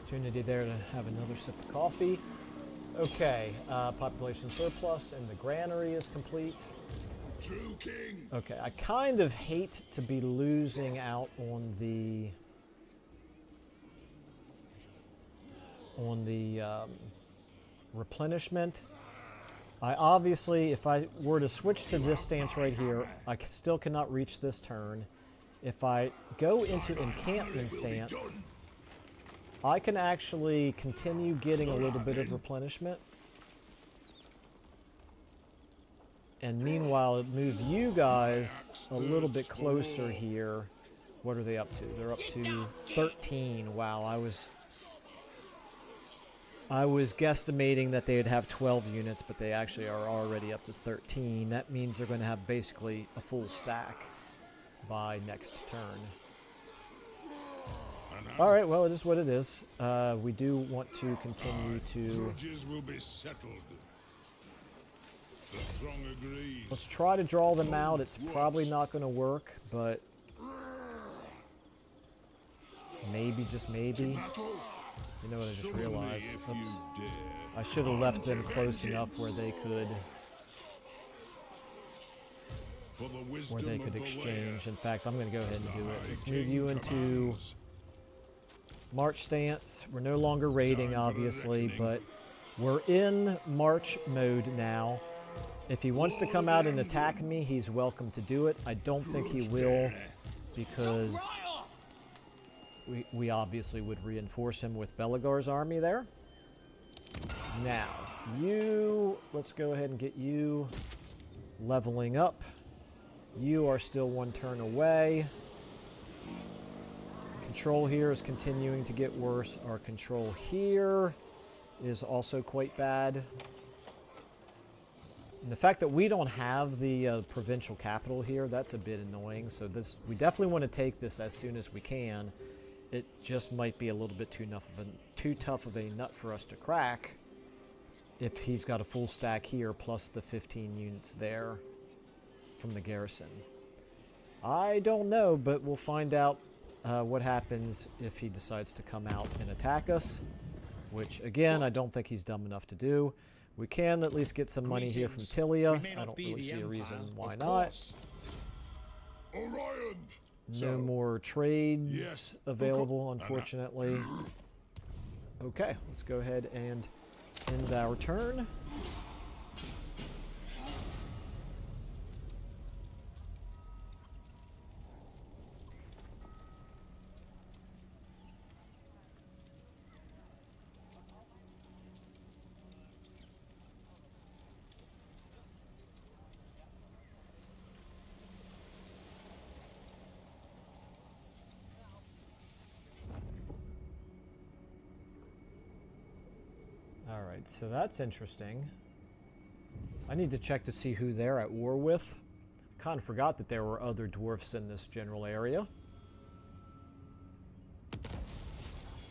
Opportunity there to have another sip of coffee. Okay, population surplus and the granary is complete. True king. Okay, I kind of hate to be losing out on the replenishment. I obviously, if I were to switch to this stance right here, I still cannot reach this turn. If I go into encampment stance, I can actually continue getting a little bit of replenishment. And meanwhile, move you guys a little bit closer here. What are they up to? They're up to 13. Wow, I was guesstimating that they'd have 12 units, but they actually are already up to 13. That means they're going to have basically a full stack by next turn. All right, well, it is what it is. We do want to continue to... Grudges will be settled. The throng agrees. Let's try to draw them out. It's probably not going to work, but maybe, just maybe. You know what I just realized? Oops. I should have left them close enough where they could exchange. In fact, I'm going to go ahead and do it. Let's move you into March stance. We're no longer raiding, obviously, but we're in March mode now. If he wants to come out and attack me, he's welcome to do it. I don't think he will, because we obviously would reinforce him with Belegar's army there. Now, let's go ahead and get you leveling up. You are still one turn away. Control here is continuing to get worse. Our control here is also quite bad. And the fact that we don't have the provincial capital here, that's a bit annoying. So we definitely want to take this as soon as we can. It just might be a little bit too tough of a nut for us to crack if he's got a full stack here plus the 15 units there from the garrison. I don't know, but we'll find out what happens if he decides to come out and attack us, which, again, I don't think he's dumb enough to do. We can at least get some money here from Tilia. I don't really see a reason why not. Orion. No more trades available, unfortunately. Okay, let's go ahead and end our turn. Alright, so that's interesting. I need to check to see who they're at war with. Kind of forgot that there were other dwarfs in this general area.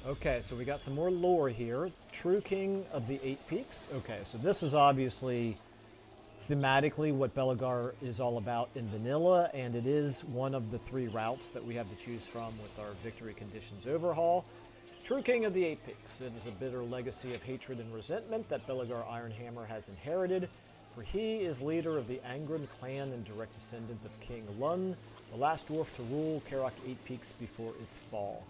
Okay, so we got some more lore here. True King of the Eight Peaks. Okay, so this is obviously thematically what Belegar is all about in vanilla, and it is one of the 3 routes that we have to choose from with our victory conditions overhaul. True King of the Eight Peaks. It is a bitter legacy of hatred and resentment that Belegar Ironhammer has inherited, for he is leader of the Angron clan and direct descendant of King Lun, the last dwarf to rule Karak Eight Peaks before its fall.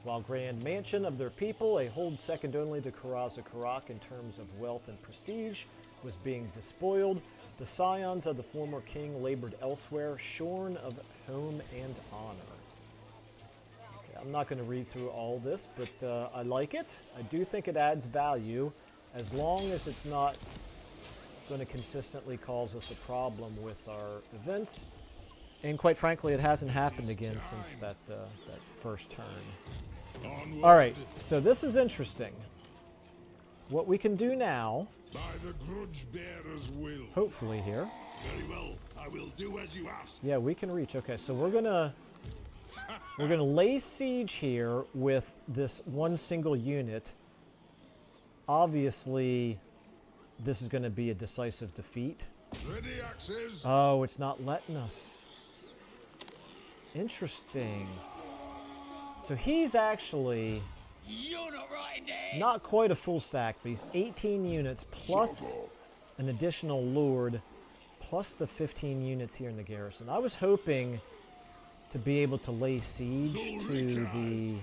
While grand mansion of their people, a hold second only to Karaza Karak in terms of wealth and prestige, was being despoiled, the scions of the former king labored elsewhere, shorn of home and honor. I'm not going to read through all this, but I like it. I do think it adds value, as long as it's not going to consistently cause us a problem with our events. And quite frankly, it hasn't happened again since that first turn. All right, so this is interesting. What we can do now, By the grudge bearer's will. hopefully here. Very well, I will do as you ask. Yeah, we can reach. Okay, so we're gonna lay siege here with this one single unit. Obviously, this is going to be a decisive defeat. Ready, axes? Oh, it's not letting us. Interesting. So he's actually... You're not right not quite a full stack, but he's 18 units plus an additional lord, plus the 15 units here in the garrison. I was hoping to be able to lay siege to the...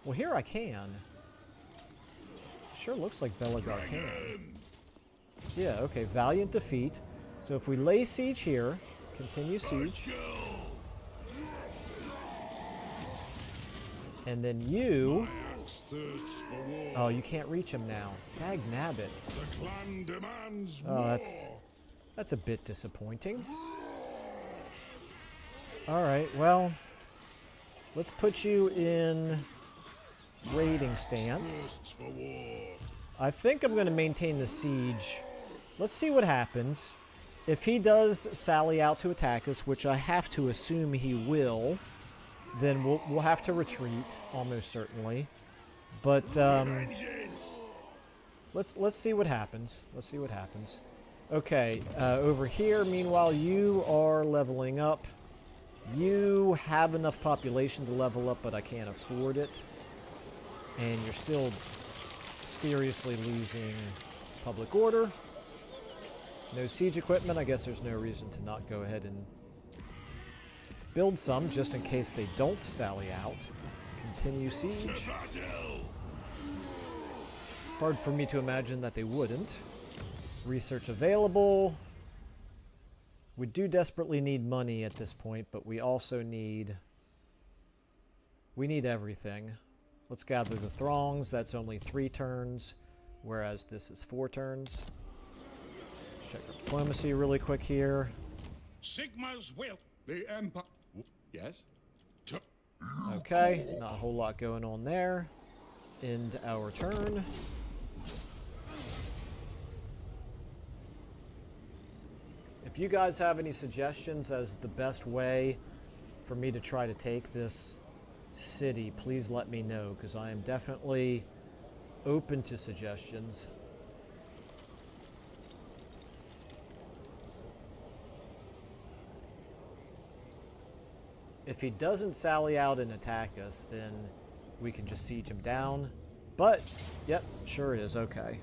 Well, here I can. Sure looks like Belegar can. Yeah, okay, valiant defeat. So if we lay siege here, continue siege. And then you... Oh, you can't reach him now. Dag nabbit. The clan demands Oh, more. that's a bit disappointing. Alright, well, let's put you in raiding stance. Thirsts for war. I think I'm going to maintain the siege. Let's see what happens. If he does sally out to attack us, which I have to assume he will, then we'll have to retreat, almost certainly. But let's see what happens. Let's see what happens. Okay, over here, meanwhile, you are leveling up. You have enough population to level up, but I can't afford it. And you're still seriously losing public order. No siege equipment. I guess there's no reason to not go ahead and build some, just in case they don't sally out. Continue siege. Hard for me to imagine that they wouldn't. Research available. We do desperately need money at this point, but we also need... We need everything. Let's gather the throngs. That's only 3 turns, whereas this is 4 turns. Let's check our diplomacy really quick here. Sigma's will. The Empire. Yes? Okay, not a whole lot going on there. End our turn. If you guys have any suggestions as the best way for me to try to take this city, please let me know, because I am definitely open to suggestions. If he doesn't sally out and attack us, then we can just siege him down. But, yep, sure is, okay.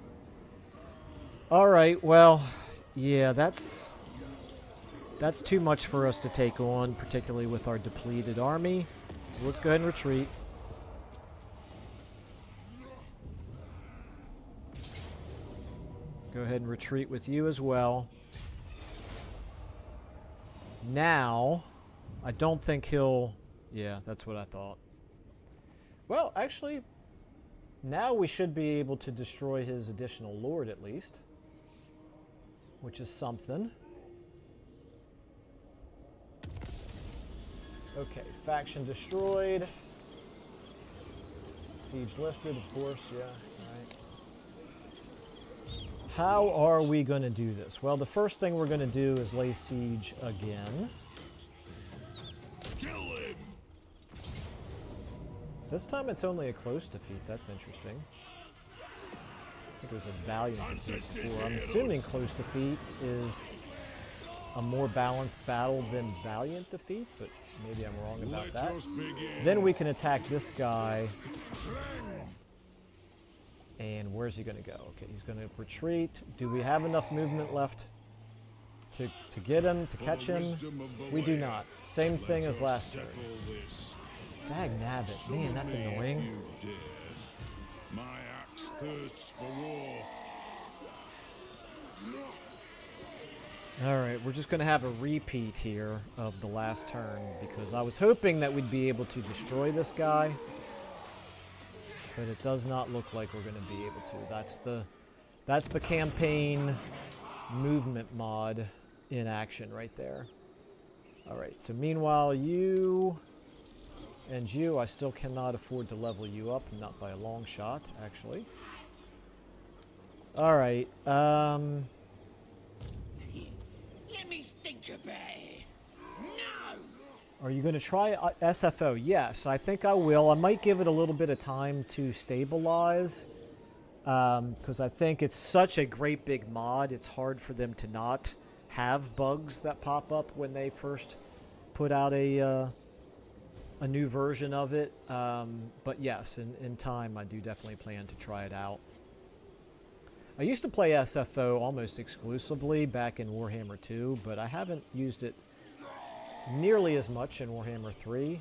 Alright, well, yeah, that's too much for us to take on, particularly with our depleted army. So let's go ahead and retreat. Go ahead and retreat with you as well. Now, I don't think he'll... Yeah, that's what I thought. Well, actually, now we should be able to destroy his additional lord at least, which is something. Okay, faction destroyed. Siege lifted, of course, yeah, right. How are we going to do this? Well, the first thing we're going to do is lay siege again. Kill him. This time it's only a close defeat. That's interesting. I think it was a valiant defeat before. I'm assuming close defeat is a more balanced battle than valiant defeat, but maybe I'm wrong about that. Then we can attack this guy. And where's he going to go? Okay, he's going to retreat. Do we have enough movement left to get him, to catch him? We do not. Same thing as last turn. Dag nabbit. Man, that's annoying. My axe thirsts for war. Alright, we're just going to have a repeat here of the last turn, because I was hoping that we'd be able to destroy this guy, but it does not look like we're going to be able to. That's the campaign movement mod in action right there. Alright, so meanwhile you and you, I still cannot afford to level you up, not by a long shot, actually. Alright, Let me think about it. No! are you going to try SFO? Yes, I think I will. I might give it a little bit of time to stabilize, because I think it's such a great big mod, it's hard for them to not have bugs that pop up when they first put out a a new version of it. But yes, in time, I do definitely plan to try it out. I used to play SFO almost exclusively back in Warhammer 2, but I haven't used it nearly as much in Warhammer 3.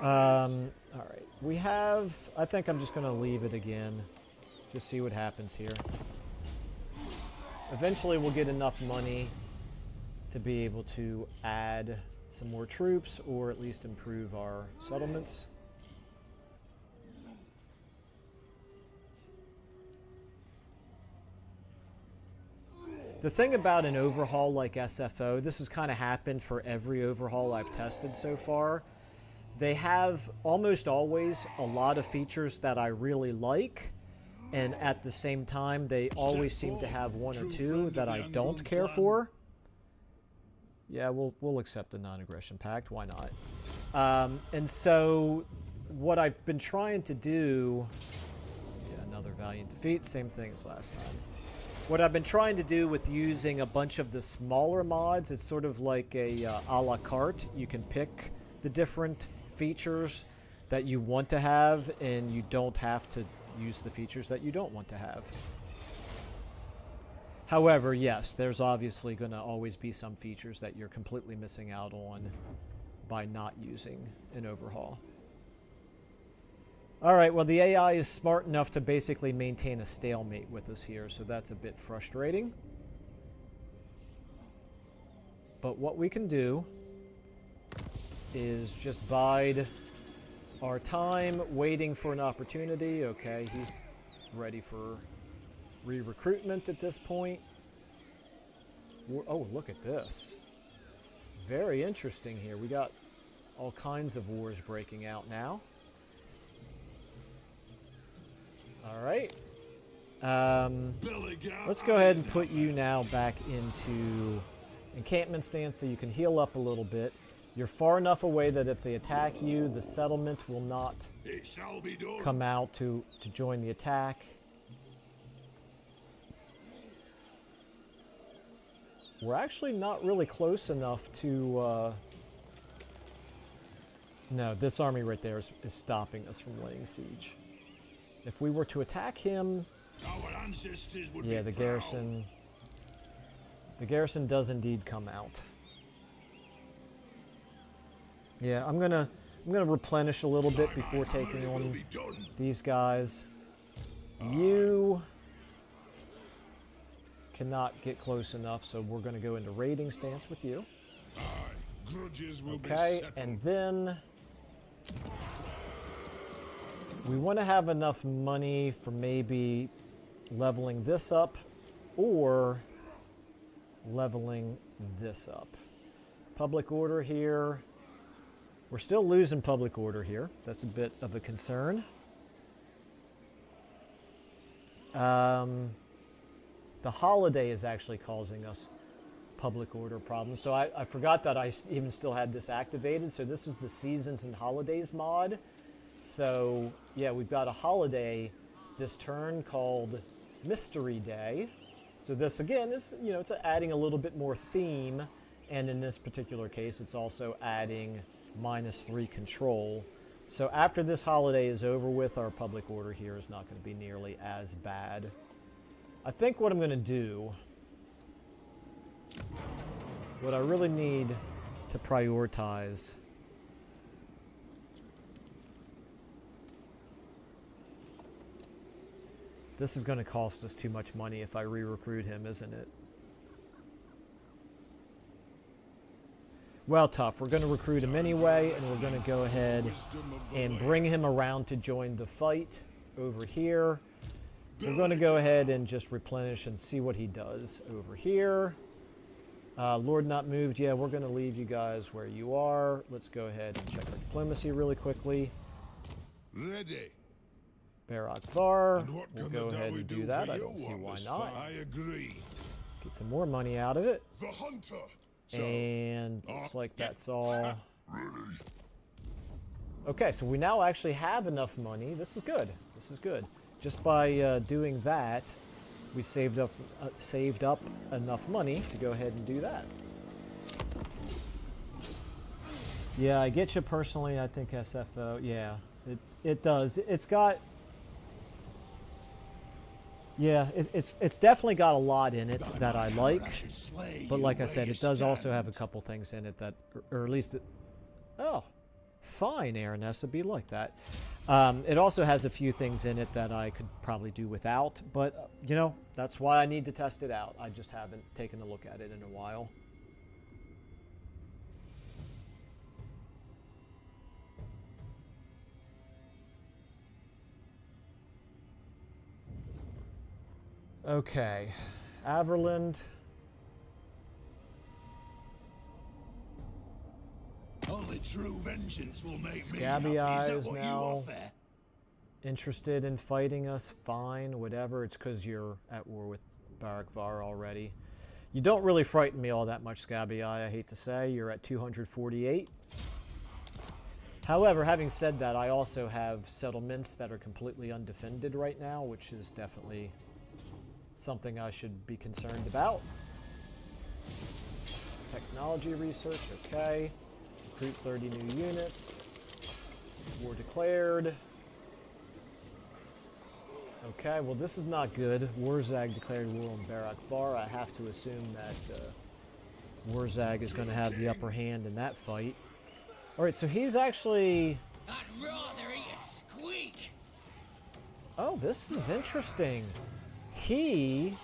All right, we have... I think I'm just going to leave it again. Just see what happens here. Eventually we'll get enough money to be able to add some more troops, or at least improve our settlements. The thing about an overhaul like SFO, this has kind of happened for every overhaul I've tested so far. They have almost always a lot of features that I really like, and at the same time, they always seem to have one or two that I don't care for. Yeah, we'll accept the non-aggression pact. Why not? And so, what I've been trying to do... Yeah, another valiant defeat. Same thing as last time. What I've been trying to do with using a bunch of the smaller mods, it's sort of like a la carte. You can pick the different features that you want to have, and you don't have to use the features that you don't want to have. However, yes, there's obviously going to always be some features that you're completely missing out on by not using an overhaul. Alright, well the AI is smart enough to basically maintain a stalemate with us here, so that's a bit frustrating. But what we can do is just bide our time, waiting for an opportunity. Okay, he's ready for re-recruitment at this point. Oh, look at this. Very interesting here. We got all kinds of wars breaking out now. Alright. Let's go ahead and put you now back into encampment stance so you can heal up a little bit. You're far enough away that if they attack you, the settlement will not come out to join the attack. We're actually not really close enough to... No, this army right there is stopping us from laying siege. If we were to attack him... Yeah, the garrison... The garrison does indeed come out. Yeah, I'm gonna replenish a little bit before taking on these guys. You cannot get close enough, so we're gonna go into raiding stance with you. Okay, and then we want to have enough money for maybe leveling this up or leveling this up. Public order here. We're still losing public order here. That's a bit of a concern. The holiday is actually causing us public order problems. So I forgot that I even still had this activated. So this is the Seasons and Holidays mod. So yeah, we've got a holiday this turn called Mystery Day. So this again is, you know, it's adding a little bit more theme. And in this particular case, it's also adding -3 control. So after this holiday is over with, our public order here is not going to be nearly as bad. I think what I'm going to do, what I really need to prioritize this is going to cost us too much money if I re-recruit him, isn't it? Well, tough. We're going to recruit him anyway, and we're going to go ahead and bring him around to join the fight over here. We're going to go ahead and just replenish and see what he does over here. Lord not moved. Yeah, we're going to leave you guys where you are. Let's go ahead and check our diplomacy really quickly. Ready. Barak Var. We'll go ahead and do that. I don't see why not. I agree. Get some more money out of it. The hunter. And looks like that's all. Okay, so we now actually have enough money. This is good. This is good. Just by doing that, we saved up enough money to go ahead and do that. Yeah, I get you personally. I think SFO. Yeah, it does. It's got. Yeah, it's definitely got a lot in it that I like. But like I said, it does also have a couple things in it that, or at least, oh, fine, Aranessa, be like that. It also has a few things in it that I could probably do without, but, you know, that's why I need to test it out. I just haven't taken a look at it in a while. Okay, Averland. Only true vengeance will make Scabby me happy. Eyes Is that what now. you offer? Interested in fighting us? Fine, whatever. It's because you're at war with Belegar already. You don't really frighten me all that much, Scabby Eye, I hate to say. You're at 248. However, having said that, I also have settlements that are completely undefended right now, which is definitely something I should be concerned about. Technology research, okay. Recruit 30 new units. War declared. Okay, well this is not good. Warzag declared war on Belegar. I have to assume that Warzag is going to have the upper hand in that fight. Alright, so he's actually... I'd rather eat a squeak. Oh, this is interesting. He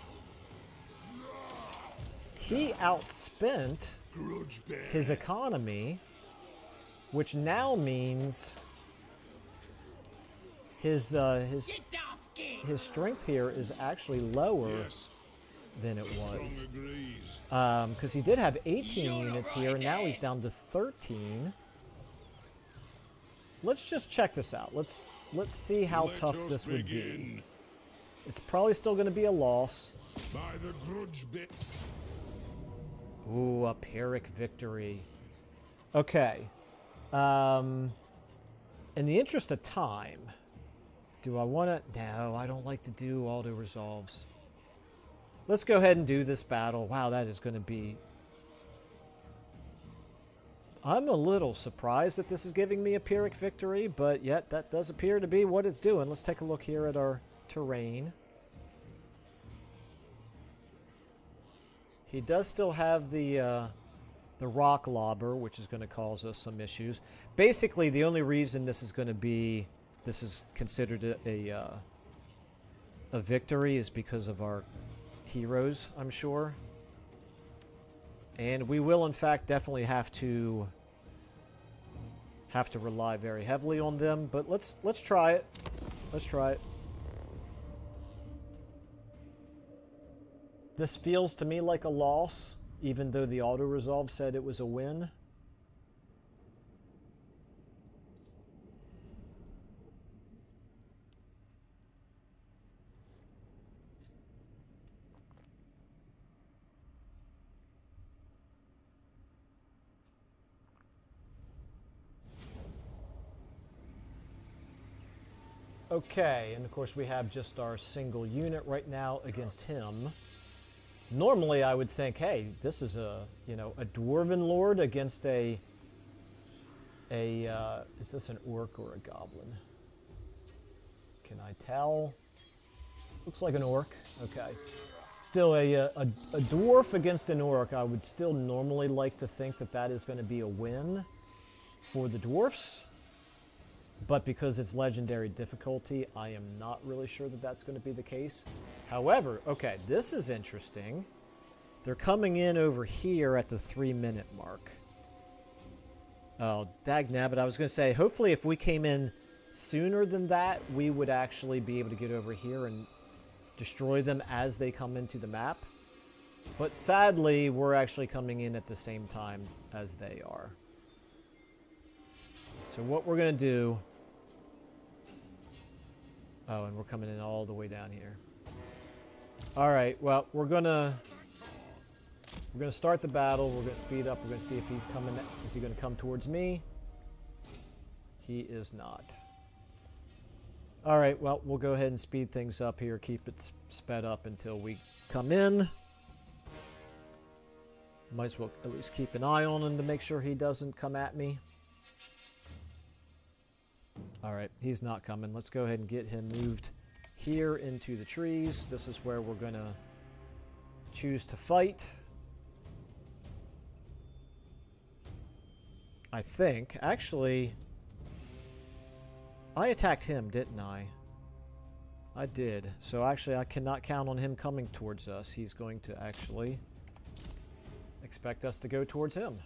outspent his economy, which now means his strength here is actually lower than it was. Because he did have 18 units here, and now he's down to 13. Let's just check this out. Let's see how tough this would be. It's probably still going to be a loss. By the grudge bit. Ooh, a Pyrrhic victory. Okay. In the interest of time, do I want to... No, I don't like to do auto-resolves. Let's go ahead and do this battle. Wow, that is going to be... I'm a little surprised that this is giving me a Pyrrhic victory, but yet that does appear to be what it's doing. Let's take a look here at our terrain. He does still have the rock lobber, which is going to cause us some issues. Basically, the only reason this is going to be... This is considered a victory is because of our heroes, I'm sure. And we will, in fact, definitely have to rely very heavily on them. But let's try it. Let's try it. This feels to me like a loss, even though the auto-resolve said it was a win. Okay, and of course we have just our single unit right now against him. Normally I would think, hey, this is a dwarven lord against is this an orc or a goblin? Can I tell? Looks like an orc. Okay. Still a dwarf against an orc. I would still normally like to think that that is going to be a win for the dwarfs. But because it's legendary difficulty, I am not really sure that that's going to be the case. However, okay, this is interesting. They're coming in over here at the 3-minute mark. Oh, dagnabbit, I was going to say, hopefully if we came in sooner than that, we would actually be able to get over here and destroy them as they come into the map. But sadly, we're actually coming in at the same time as they are. So what we're going to do... Oh, and we're coming in all the way down here. Alright, well, we're gonna start the battle. We're gonna speed up. We're gonna see if he's coming. Is he gonna come towards me? He is not. Alright, well, we'll go ahead and speed things up here. Keep it sped up until we come in. Might as well at least keep an eye on him to make sure he doesn't come at me. All right, he's not coming. Let's go ahead and get him moved here into the trees. This is where we're going to choose to fight. I think. Actually, I attacked him, didn't I? I did. So actually, I cannot count on him coming towards us. He's going to actually expect us to go towards him.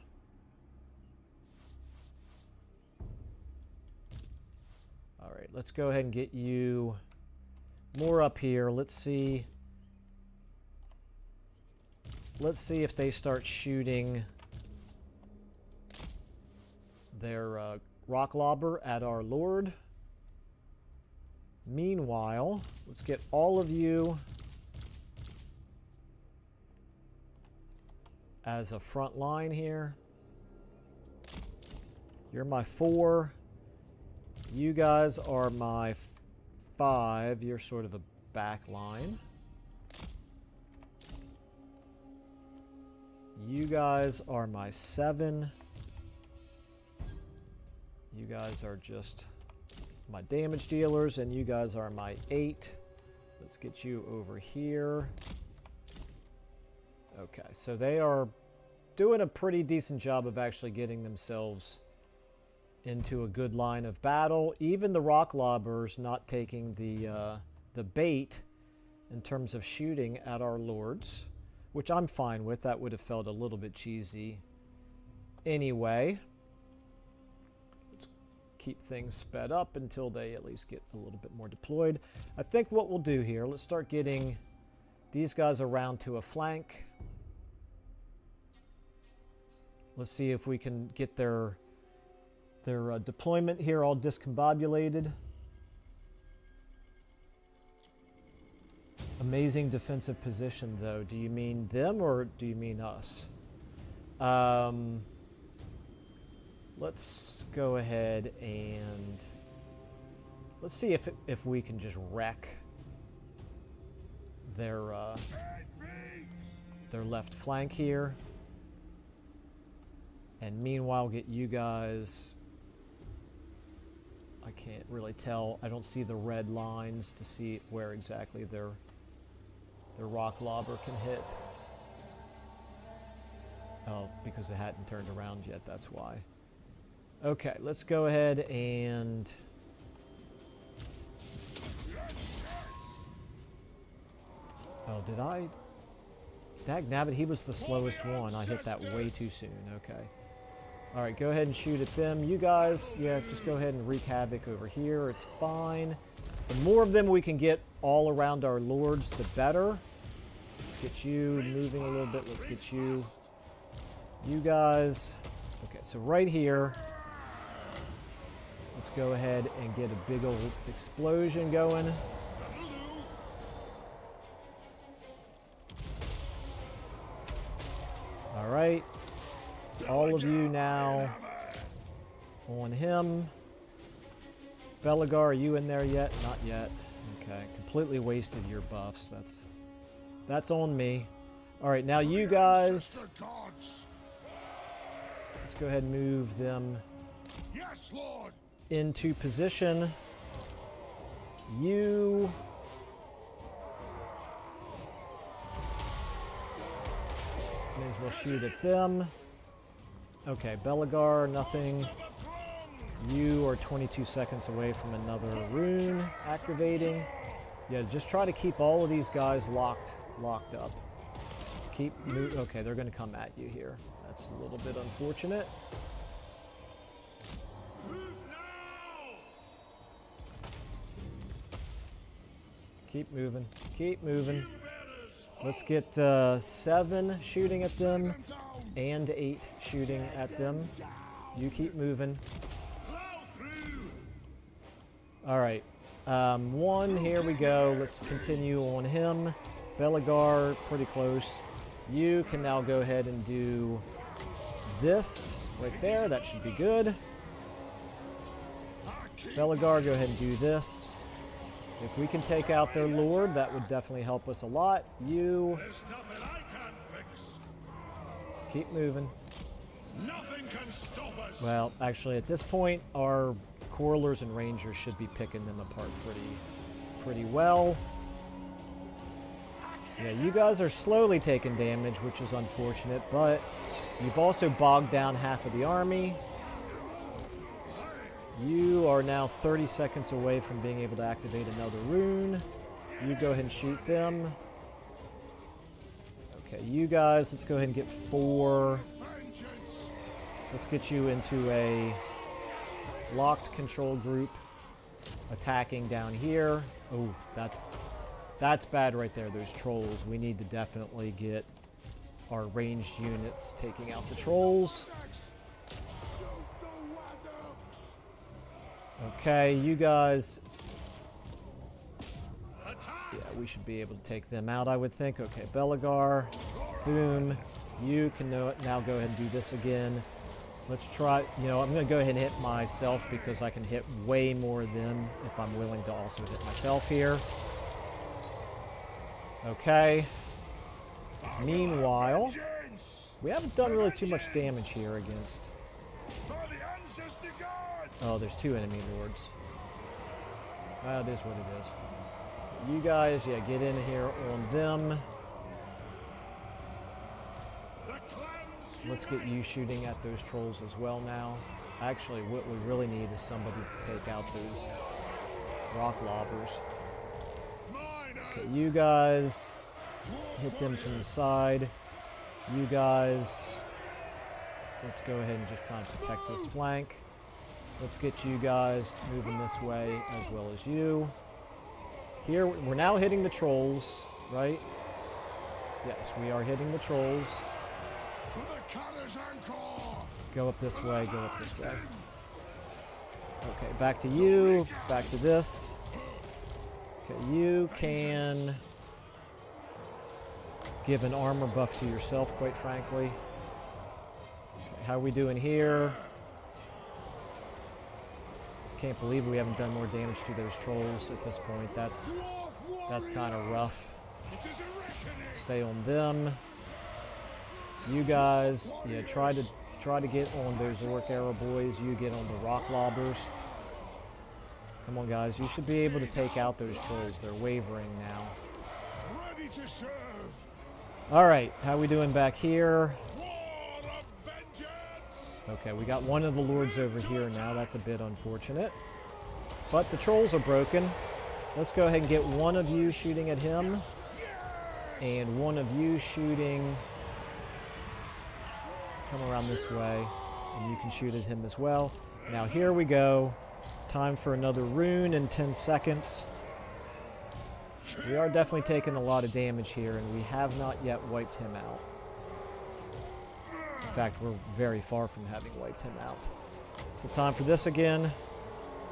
All right, let's go ahead and get you more up here. Let's see. Let's see if they start shooting their rock lobber at our Lord. Meanwhile, let's get all of you as a front line here. You're my 4. You guys are my 5. You're sort of a back line. You guys are my 7. You guys are just my damage dealers, and you guys are my 8. Let's get you over here. Okay, so they are doing a pretty decent job of actually getting themselves into a good line of battle. Even the rock lobbers not taking the bait in terms of shooting at our lords, which I'm fine with. That would have felt a little bit cheesy anyway. Let's keep things sped up until they at least get a little bit more deployed. I think what we'll do here, let's start getting these guys around to a flank. Let's see if we can get their deployment here all discombobulated. Amazing defensive position, though. Do you mean them or do you mean us? Let's go ahead and let's see if we can just wreck their left flank here. And meanwhile, get you guys. I can't really tell. I don't see the red lines to see where exactly their rock lobber can hit. Oh, because it hadn't turned around yet, that's why. Okay, let's go ahead and oh, did I? Dagnabbit, he was the slowest one. I hit that way too soon. Okay. All right, go ahead and shoot at them. You guys, yeah, just go ahead and wreak havoc over here. It's fine. The more of them we can get all around our lords, the better. Let's get you moving a little bit. Let's get you guys. Okay, so right here, let's go ahead and get a big old explosion going. All right. All of you now on him. Belegar, are you in there yet? Not yet. Okay, completely wasted your buffs. That's on me. All right, now you guys. Let's go ahead and move them into position. You. May as well shoot at them. Okay, Belegar, nothing. You are 22 seconds away from another rune activating. Yeah, just try to keep all of these guys locked up. Okay, they're going to come at you here. That's a little bit unfortunate. Keep moving. Keep moving. Let's get 7 shooting at them and 8 shooting at them. You keep moving. All right. 1, here we go. Let's continue on him. Belegar, pretty close. You can now go ahead and do this right there. That should be good. Belegar, go ahead and do this. If we can take out their lord, that would definitely help us a lot. You keep moving. Nothing can stop us. Well, actually, at this point, our Corlers and Rangers should be picking them apart pretty well. Yeah, you guys are slowly taking damage, which is unfortunate, but you've also bogged down half of the army. You are now 30 seconds away from being able to activate another rune. You go ahead and shoot them. Okay, you guys, let's go ahead and get 4. Let's get you into a locked control group attacking down here. Oh, that's bad right there, those trolls. We need to definitely get our ranged units taking out the trolls. Okay, you guys... Yeah, we should be able to take them out, I would think. Okay, Belegar. Boom. You can now go ahead and do this again. Let's try... You know, I'm going to go ahead and hit myself because I can hit way more of them if I'm willing to also hit myself here. Okay. Meanwhile, we haven't done really too much damage here against... Oh, there's 2 enemy lords. Well, it is what it is. Okay, you guys, yeah, get in here on them. Let's get you shooting at those trolls as well now. Actually, what we really need is somebody to take out those rock lobbers. Okay, you guys hit them from the side. You guys, let's go ahead and just kind of protect this flank. Let's get you guys moving this way as well as you. Here, we're now hitting the trolls, right? Yes, we are hitting the trolls. Go up this way, go up this way. Okay, back to you, back to this. Okay, you can give an armor buff to yourself, quite frankly. Okay, how are we doing here? Can't believe we haven't done more damage to those trolls at this point. That's kind of rough. Stay on them. You guys, yeah, try to get on those orc arrow boys. You get on the rock lobbers. Come on, guys. You should be able to take out those trolls. They're wavering now. Ready to serve. All right, how we doing back here? Okay, we got one of the lords over here now. That's a bit unfortunate. But the trolls are broken. Let's go ahead and get one of you shooting at him. And one of you shooting... Come around this way. And you can shoot at him as well. Now here we go. Time for another rune in 10 seconds. We are definitely taking a lot of damage here, and we have not yet wiped him out. In fact, we're very far from having wiped him out. So time for this again.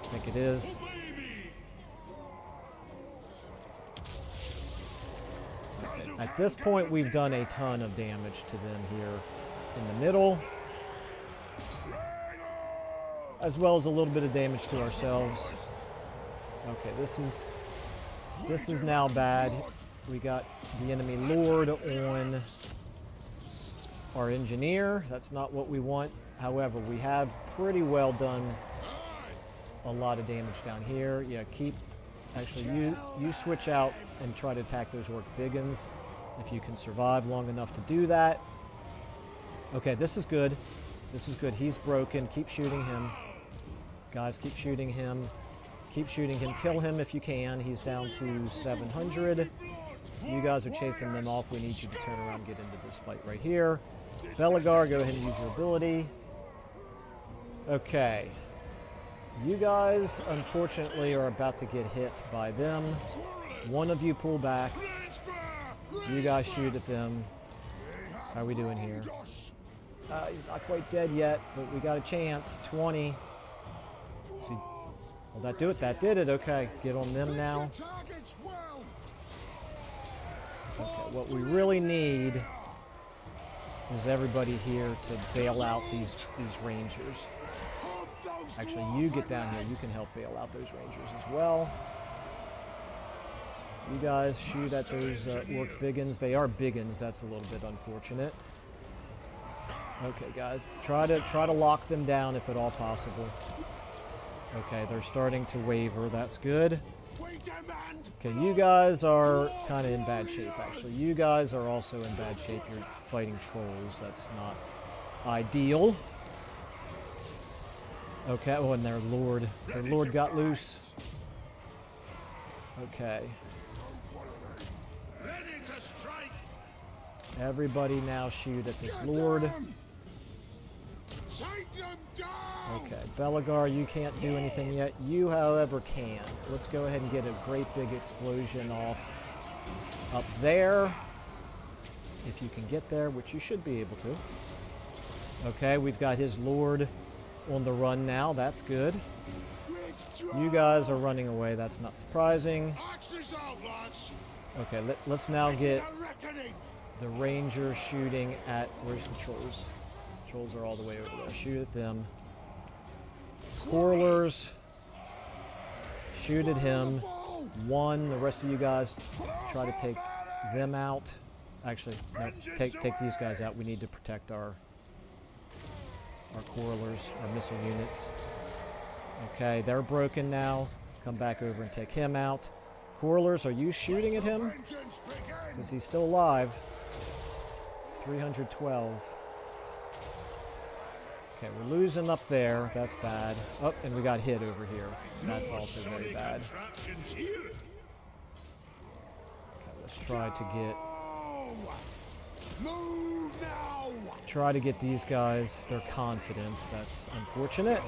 I think it is. Okay. At this point, we've done a ton of damage to them here in the middle, as well as a little bit of damage to ourselves. Okay, this is now bad. We got the enemy lord on our engineer. That's not what we want. However, we have pretty well done a lot of damage down here. Yeah, actually, you switch out and try to attack those orc biggins if you can survive long enough to do that. Okay, this is good. This is good. He's broken. Keep shooting him. Guys, keep shooting him. Keep shooting him. Kill him if you can. He's down to 700. You guys are chasing them off. We need you to turn around and get into this fight right here. Belegar, go ahead and use your ability. Okay. You guys, unfortunately, are about to get hit by them. One of you pull back. You guys shoot at them. How are we doing here? He's not quite dead yet, but we got a chance. 20. See, will that do it? That did it. Okay, get on them now. Okay, what we really need is everybody here to bail out these rangers. Actually, you get down here. You can help bail out those rangers as well. You guys shoot at those orc biggins. They are biggins. That's a little bit unfortunate. Okay, guys, try to lock them down if at all possible. Okay, they're starting to waver. That's good. We demand Okay, you guys are kind of in bad shape, actually. You guys are also in bad shape. You're fighting trolls. That's not ideal. Okay, oh, and their lord got loose. Okay. Ready to strike. Everybody now shoot at this lord. take them down. Okay, Belegar, you can't do anything yet. You, however, can. Let's go ahead and get a great big explosion off up there. If you can get there, which you should be able to. Okay, we've got his lord on the run now. That's good. You guys are running away. That's not surprising. Axes out, lads. Okay, let's now get A reckoning. the ranger shooting at... Where's the trolls? Trolls are all the way over there. Shoot at them. Quarrelers. Shoot at him. One. The rest of you guys try to take them out. Actually, no, take these guys out. We need to protect our quarrelers, our missile units. Okay, they're broken now. Come back over and take him out. Quarrelers, are you shooting at him? Vengeance begin. Because he's still alive. 312. Okay, we're losing up there. That's bad. Oh, and we got hit over here. That's also very bad. Contraptions here. Okay, let's try to get... Move now. Try to get these guys. They're confident. That's unfortunate.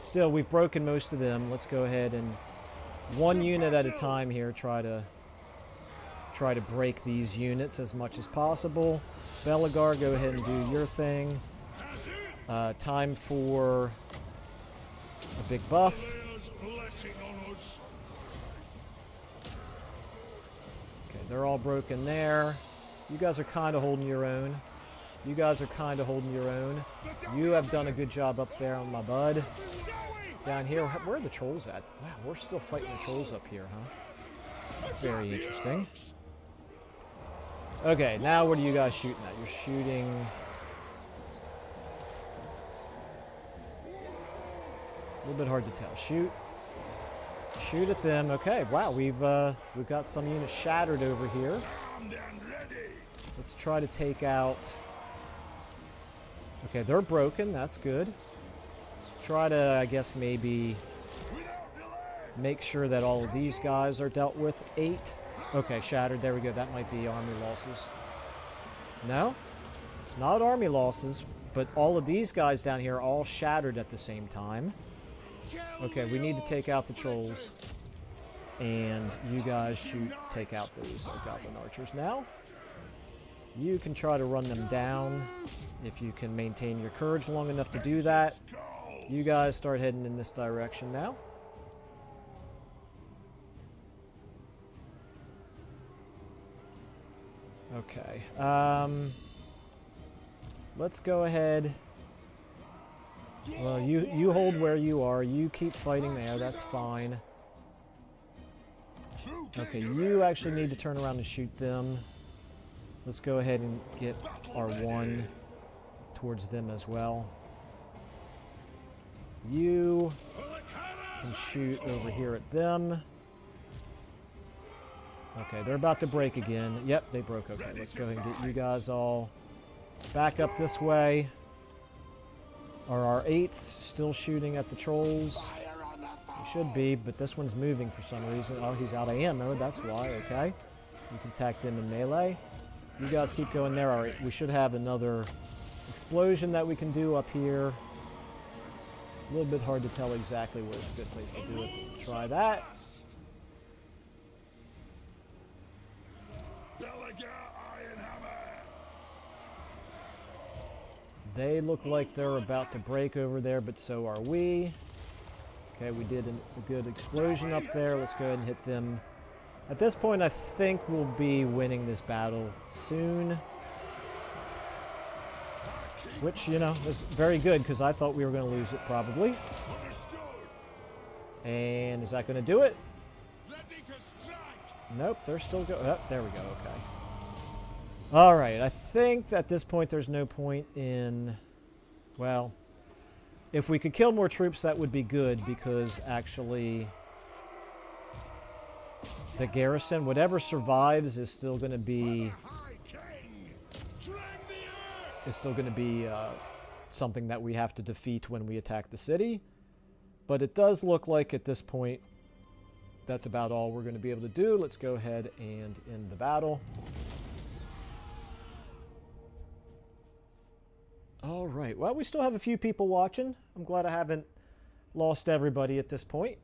Still, we've broken most of them. Let's go ahead and one unit at a time here. Try to break these units as much as possible. Belegar, go ahead and do your thing. Time for a big buff. There's blessing on us. Okay, they're all broken there. You guys are kind of holding your own. You guys are kind of holding your own. You have done a good job up there on my bud. Down here, where are the trolls at? Wow, we're still fighting the trolls up here, huh? That's very interesting. Okay, now what are you guys shooting at? You're shooting... A little bit hard to tell. Shoot at them. Okay, wow, we've got some units shattered over here. Armed and ready. Let's try to take out... Okay, they're broken. That's good. Let's try to, I guess, maybe make sure that all of these guys are dealt with. 8. Okay, shattered. There we go. That might be army losses. No? It's not army losses, but all of these guys down here are all shattered at the same time. Okay, we need to take out the trolls. And you guys take out those goblin archers now. You can try to run them down if you can maintain your courage long enough to do that. You guys start heading in this direction now. Okay. Let's go ahead. Well, you hold where you are. You keep fighting there. That's fine. Okay, you actually need to turn around and shoot them. Let's go ahead and get our one towards them as well. You can shoot over here at them. Okay, they're about to break again. Yep, they broke. Okay, let's go ahead and get you guys all back up this way. Are our 8s still shooting at the trolls? They should be, but this one's moving for some reason. Oh, he's out of ammo. That's why. Okay. You can attack them in melee. You guys keep going there. All right, we should have another explosion that we can do up here. A little bit hard to tell exactly where's a good place to do it. Try that. Belegar, Ironhammer. They look like they're about to break over there, but so are we. Okay, we did a good explosion up there. Let's go ahead and hit them. At this point, I think we'll be winning this battle soon. Which, you know, is very good because I thought we were going to lose it probably. And is that going to do it? Nope, they're still going. Oh, there we go. Okay. All right. I think at this point there's no point in. Well, If we could kill more troops, that would be good, because actually the garrison, whatever survives, is still going to be something that we have to defeat when we attack the city. But it does look like at this point that's about all we're going to be able to do. Let's go ahead and end the battle. All right. Well, we still have a few people watching. I'm glad I haven't lost everybody at this point.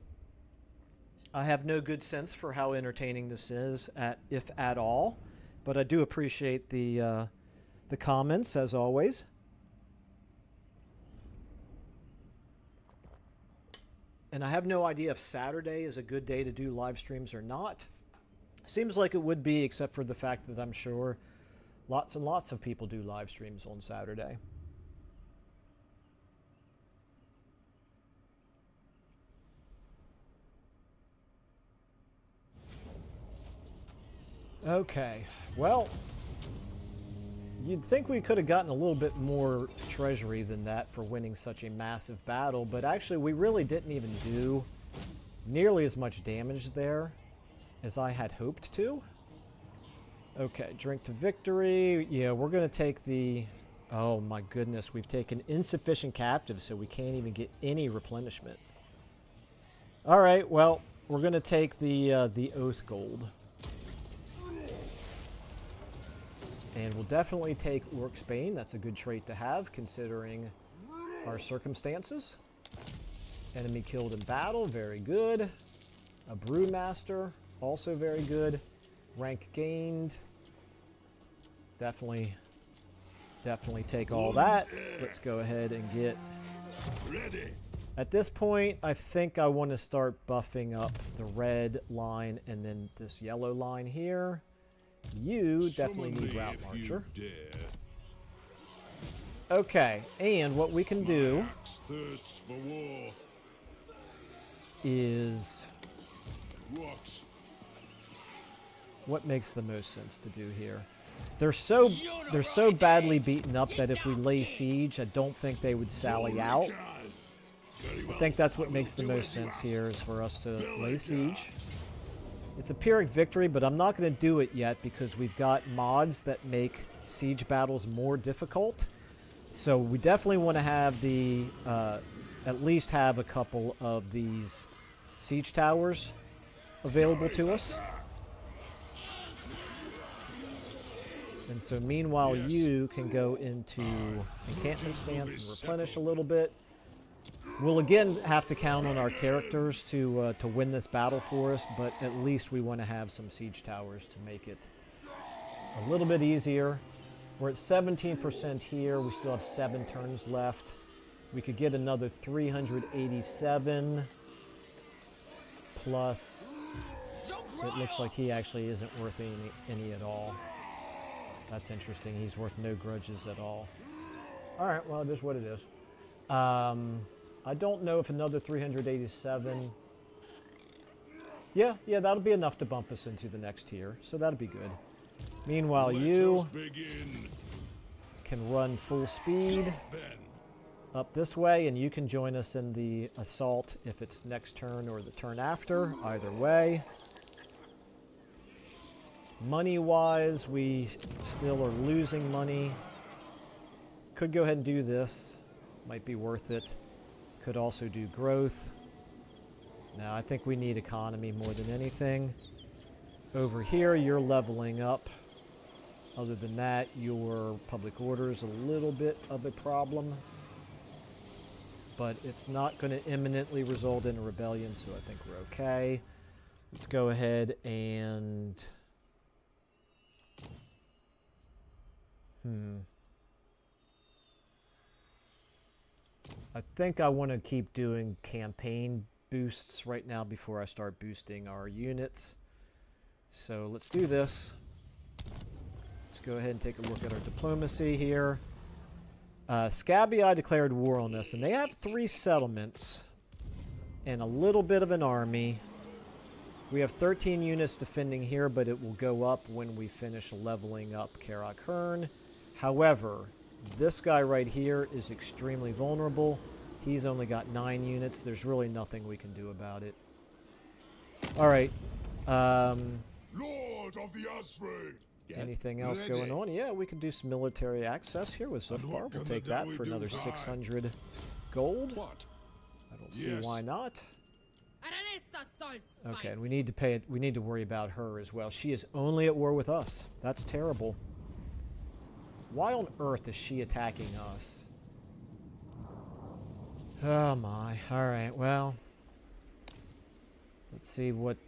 I have no good sense for how entertaining this is, if at all, but I do appreciate the comments, as always. And I have no idea if Saturday is a good day to do live streams or not. Seems like it would be, except for the fact that I'm sure lots and lots of people do live streams on Saturday. Okay, well, you'd think we could have gotten a little bit more treasury than that for winning such a massive battle, but actually we really didn't even do nearly as much damage there as I had hoped to. Okay, drink to victory. Yeah, we're going to take the... Oh my goodness, we've taken insufficient captives, so we can't even get any replenishment. All right, well, we're going to take the Oath Gold. And we'll definitely take Orc's Bane. That's a good trait to have, considering our circumstances. Enemy killed in battle, very good. A Brewmaster, also very good. Rank gained. Definitely take all that. Let's go ahead and get... Ready. At this point, I think I want to start buffing up the red line and then this yellow line here. You definitely need Route Marcher. Okay, and what we can do is... What makes the most sense to do here? They're so badly beaten up that if we lay siege, I don't think they would sally out. I think that's what makes the most sense here, is for us to lay siege. It's a Pyrrhic victory, but I'm not going to do it yet because we've got mods that make siege battles more difficult. So we definitely want to have the at least have a couple of these siege towers available to us. And so meanwhile, you can go into encampment stance and replenish a little bit. We'll again have to count on our characters to win this battle for us, but at least we want to have some siege towers to make it a little bit easier. We're at 17% here. We still have 7 turns left. We could get another 387 plus. It looks like he actually isn't worth any at all. That's interesting. He's worth no grudges at all. All right, well, it is what it is. I don't know if another 387... Yeah, that'll be enough to bump us into the next tier, so that'll be good. Meanwhile, you can run full speed up this way, and you can join us in the assault if it's next turn or the turn after, either way. Money-wise, we still are losing money. Could go ahead and do this. Might be worth it. Could also do growth. Now, I think we need economy more than anything. Over here, you're leveling up. Other than that, your public order is a little bit of a problem. But it's not going to imminently result in a rebellion, so I think we're okay. Let's go ahead and... I think I want to keep doing campaign boosts right now before I start boosting our units. So let's do this. Let's go ahead and take a look at our diplomacy here. Scabbii declared war on us, and they have 3 settlements and a little bit of an army. We have 13 units defending here, but it will go up when we finish leveling up Karak-Hern. However, this guy right here is extremely vulnerable. He's only got 9 units. There's really nothing we can do about it. All right. Lord of the Asfrey. Anything else going on? Yeah, we could do some military access here with Zufbar. We'll take that for another 600 gold. What? I don't see Yes. why not. Okay, and we need to pay it. We need to worry about her as well. She is only at war with us. That's terrible. Why on earth is she attacking us? Oh my. All right. Well, let's see what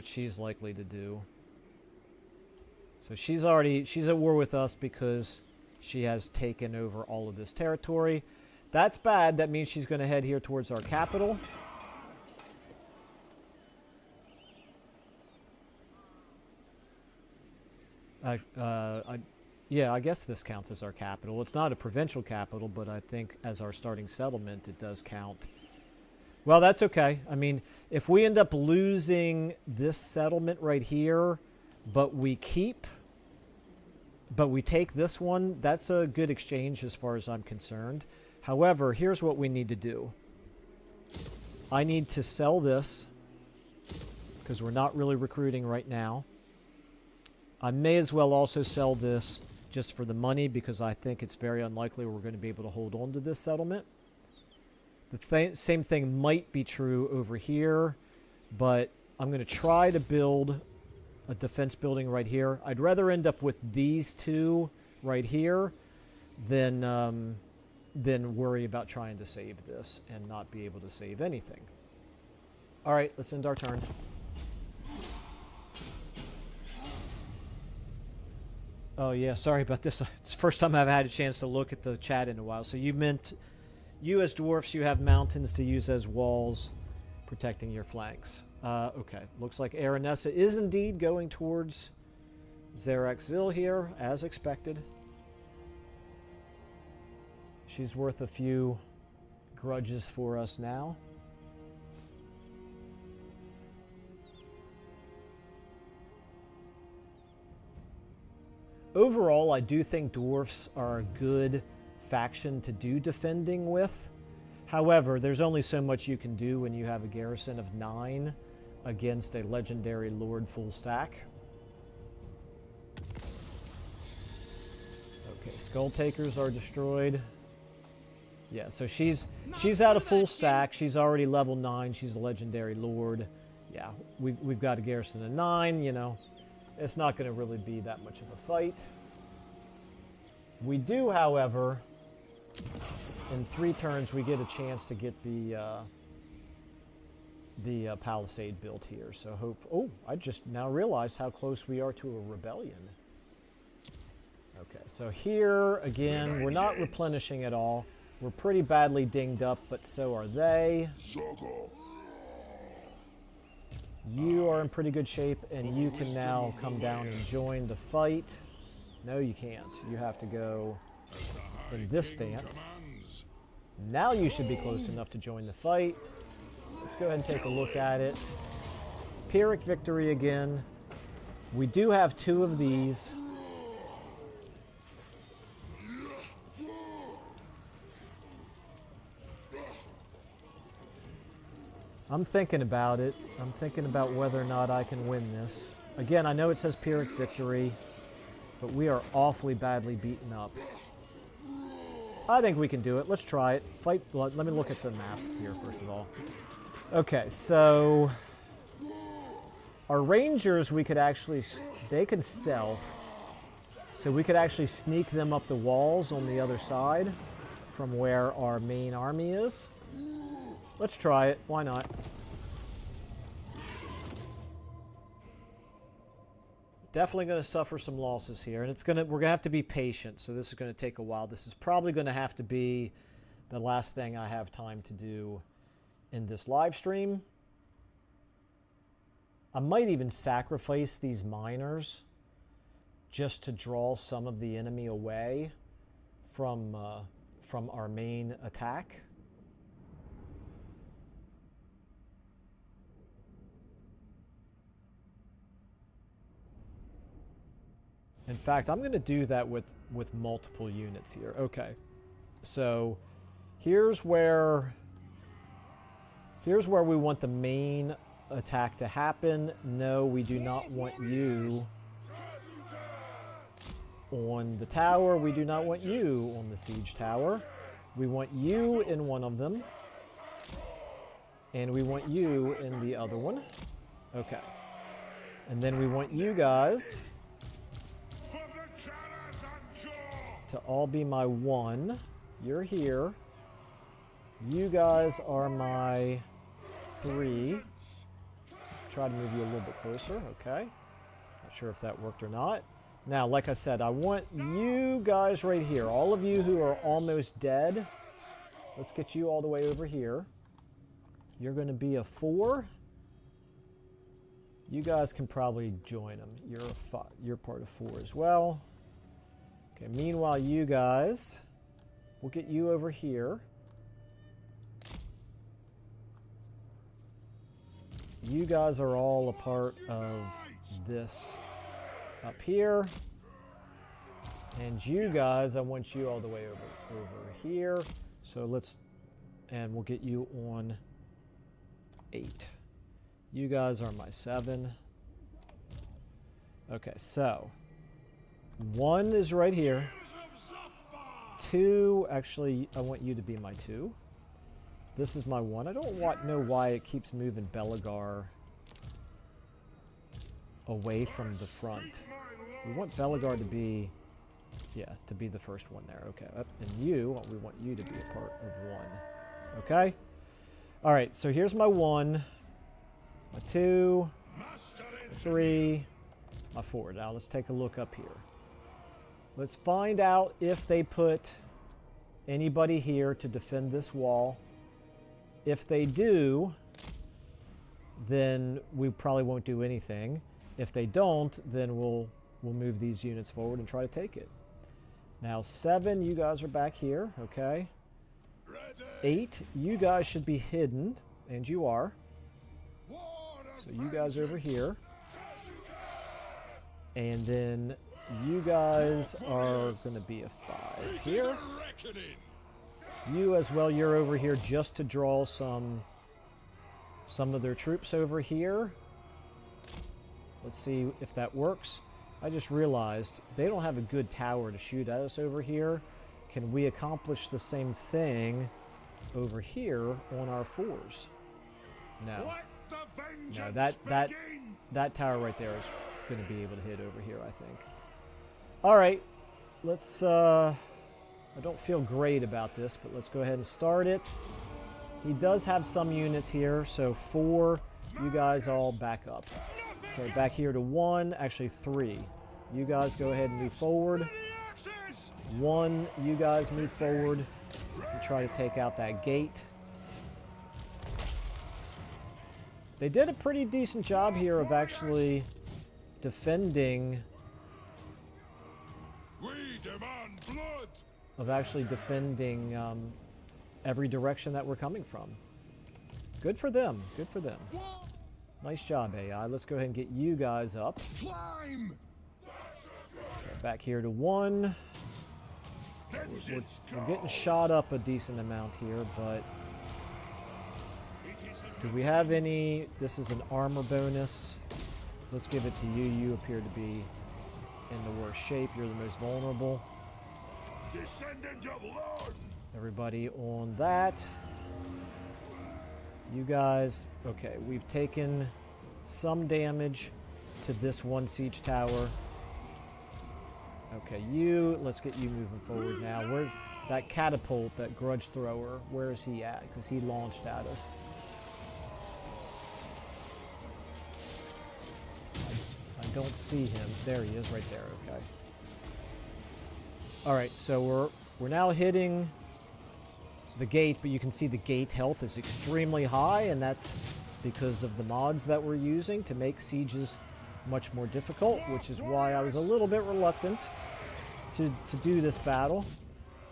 she's likely to do. So she's at war with us because she has taken over all of this territory. That's bad. That means she's going to head here towards our capital. Yeah, I guess this counts as our capital. It's not a provincial capital, but I think as our starting settlement, it does count. Well, that's okay. I mean, if we end up losing this settlement right here, but we take this one, that's a good exchange as far as I'm concerned. However, here's what we need to do. I need to sell this because we're not really recruiting right now. I may as well also sell this just for the money because I think it's very unlikely we're going to be able to hold on to this settlement. The same thing might be true over here, but I'm going to try to build a defense building right here. I'd rather end up with these two right here than worry about trying to save this and not be able to save anything. All right, let's end our turn. Oh yeah, sorry about this. It's the first time I've had a chance to look at the chat in a while. So you meant, you as dwarfs, you have mountains to use as walls, protecting your flanks. Okay, looks like Aranessa is indeed going towards Zeraxil here, as expected. She's worth a few grudges for us now. Overall, I do think dwarfs are a good faction to do defending with. However, there's only so much you can do when you have a garrison of 9 against a legendary lord full stack. Okay, Skull Takers are destroyed. Yeah, so she's at a full stack. She's already level 9. She's a legendary lord. Yeah, we've got a garrison of 9, you know. It's not going to really be that much of a fight. We do, however, in 3 turns, we get a chance to get the palisade built here. So oh, I just now realized how close we are to a rebellion. Okay, so here, again, we're not replenishing at all. We're pretty badly dinged up, but so are they. You are in pretty good shape, and you can now come down and join the fight. No, you can't. You have to go in this stance. Now you should be close enough to join the fight. Let's go ahead and take a look at it. Pyrrhic victory again. We do have 2 of these. I'm thinking about it. I'm thinking about whether or not I can win this. Again, I know it says Pyrrhic victory, but we are awfully badly beaten up. I think we can do it. Let's try it. Fight blood. Let me look at the map here first of all. Okay, so our rangers, we could actually, they can stealth. So we could actually sneak them up the walls on the other side from where our main army is. Let's try it. Why not? Definitely going to suffer some losses here, and we're going to have to be patient. So this is going to take a while. This is probably going to have to be the last thing I have time to do in this live stream. I might even sacrifice these miners just to draw some of the enemy away from our main attack. In fact, I'm going to do that with multiple units here. Okay, so Here's where we want the main attack to happen. No, we do not want you on the tower. We do not want you on the siege tower. We want you in one of them. And we want you in the other one. Okay. And then we want you guys to all be my 1. You're here. You guys are my 3. Let's try to move you a little bit closer. Okay. Not sure if that worked or not. Now, like I said, I want you guys right here. All of you who are almost dead. Let's get you all the way over here. You're going to be a 4. You guys can probably join them. You're a 5. You're part of 4 as well. Okay, meanwhile, you guys, we'll get you over here. You guys are all a part of this up here. And you guys, I want you all the way over here. So and we'll get you on 8. You guys are my 7. Okay, so 1 is right here. 2, actually, I want you to be my 2. This is my 1. I don't know why it keeps moving Belegar away from the front. We want Belegar to be, to be the first one there. Okay, and we want you to be a part of 1. Okay? All right, so here's my 1. My 2, my 3, my 4. Now let's take a look up here. Let's find out if they put anybody here to defend this wall. If they do, then we probably won't do anything. If they don't, then we'll move these units forward and try to take it. Now 7, you guys are back here, okay? 8, you guys should be hidden, and you are. So you guys over here. And then you guys are going to be a 5 here. You as well, you're over here just to draw some of their troops over here. Let's see if that works. I just realized they don't have a good tower to shoot at us over here. Can we accomplish the same thing over here on our 4s? No. No, that tower right there is going to be able to hit over here, I think. All right, let's. I don't feel great about this, but let's go ahead and start it. He does have some units here, so 4. You guys all back up. Okay, back here to 1. Actually 3. You guys go ahead and move forward. 1. You guys move forward and try to take out that gate. They did a pretty decent job here of actually defending. We demand blood. Of actually defending every direction that we're coming from. Good for them. Good for them. Nice job, AI. Let's go ahead and get you guys up. Climb. Okay, back here to 1. We're getting shot up a decent amount here, but do we have any? This is an armor bonus. Let's give it to you. You appear to be in the worst shape. You're the most vulnerable. Descendant of Lord. Everybody on that. You guys, okay, we've taken some damage to this 1 siege tower. Okay, let's get you moving forward now. Where's that catapult, that grudge thrower? Where is he at? Because he launched at us. I don't see him. There he is, right there. Okay. All right, so we're now hitting the gate, but you can see the gate health is extremely high, and that's because of the mods that we're using to make sieges much more difficult, which is why I was a little bit reluctant to do this battle.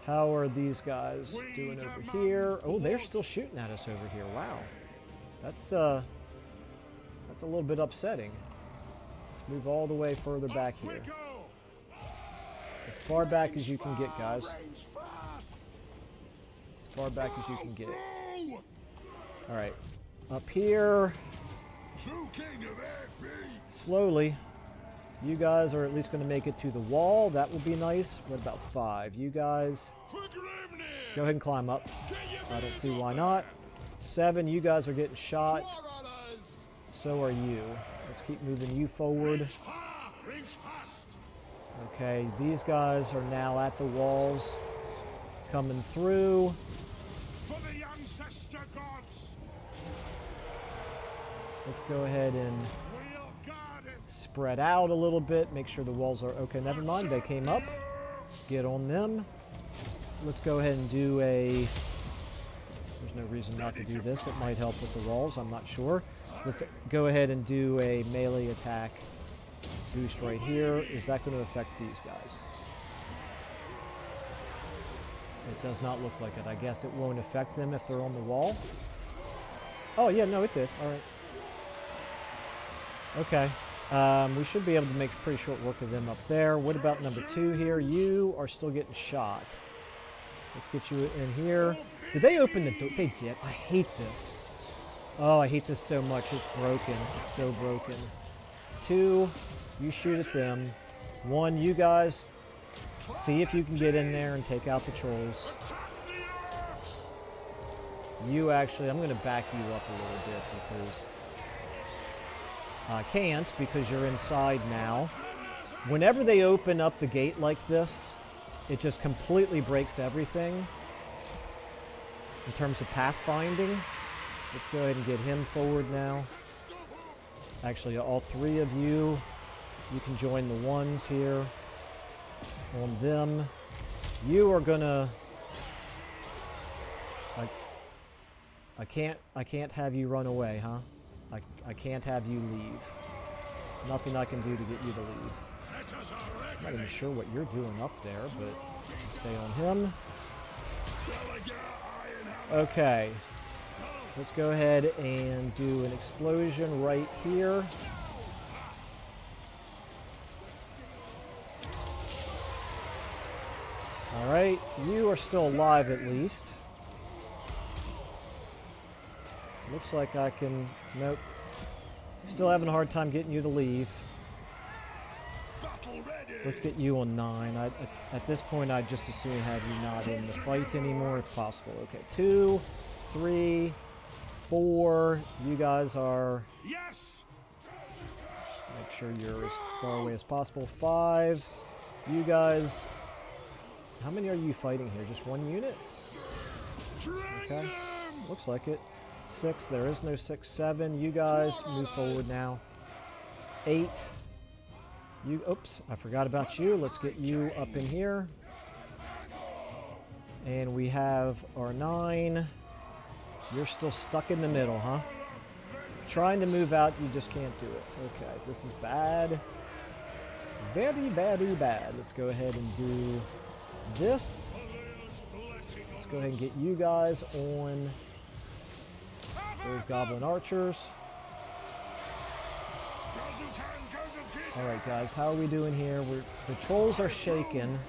How are these guys doing over here? Oh, they're still shooting at us over here. Wow. That's a little bit upsetting. Let's move all the way further back here. As far back as you can get, guys. As far back as you can get. Through! All right, up here, True king of AP! slowly. You guys are at least going to make it to the wall. That will be nice. What about 5? You guys, For Grimnir! go ahead and climb up. Get your I don't base see up why there. not. 7, you guys are getting shot. War on us! So are you. Let's keep moving you forward. Reach far! Reach fast! Okay, these guys are now at the walls, coming through. For the ancestor gods! Let's go ahead and We'll guard it! spread out a little bit. Make sure the walls are okay. Never mind, they came up. Get on them. Let's go ahead and do a... There's no reason not to do this. It might help with the walls. I'm not sure. Let's go ahead and do a melee attack boost right here. Is that going to affect these guys? It does not look like it. I guess it won't affect them if they're on the wall. Oh, yeah, no, it did. All right. Okay. We should be able to make pretty short work of them up there. What about number 2 here? You are still getting shot. Let's get you in here. Did they open the door? They did. I hate this. Oh, I hate this so much. It's broken. It's so broken. 2, you shoot at them. 1, you guys see if you can get in there and take out the trolls. You actually, I'm going to back you up a little bit because I can't because you're inside now. Whenever they open up the gate like this, it just completely breaks everything in terms of pathfinding. Let's go ahead and get him forward now. Actually, all 3 of you, you can join the ones here on them. You are gonna... I can't have you run away, huh? I can't have you leave. Nothing I can do to get you to leave. I'm not even sure what you're doing up there, but stay on him. Okay. Let's go ahead and do an explosion right here. Alright, you are still alive at least. Looks like I can... Nope. Still having a hard time getting you to leave. Let's get you on 9. At this point, I'd just as soon have you not in the fight anymore if possible. Okay, 2, 3, 4. You guys are... Yes! Just make sure you're as far away as possible. 5. You guys... How many are you fighting here? Just 1 unit? Okay. Looks like it. 6. There is no 6. 7. You guys move forward now. 8. You... Oops. I forgot about you. Let's get you up in here. And we have our 9. You're still stuck in the middle, huh? Trying to move out, you just can't do it. Okay. This is bad. Very, very bad. Let's go ahead and do... this. Let's go ahead and get you guys on those goblin archers. Alright guys, how are we doing here? The trolls are shaken.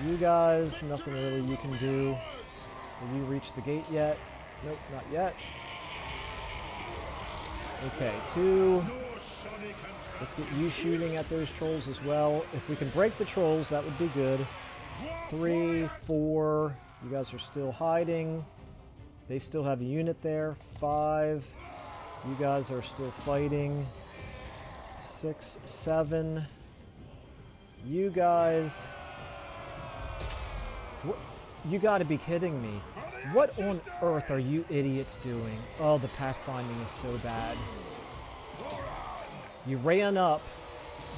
You guys, nothing really you can do. Have you reached the gate yet? Nope, not yet. Okay, 2. Let's get you shooting at those trolls as well. If we can break the trolls, that would be good. 3, 4. You guys are still hiding. They still have a unit there. 5. You guys are still fighting. 6, 7. You guys... What? You gotta be kidding me. What on earth are you idiots doing? Oh, the pathfinding is so bad. You ran up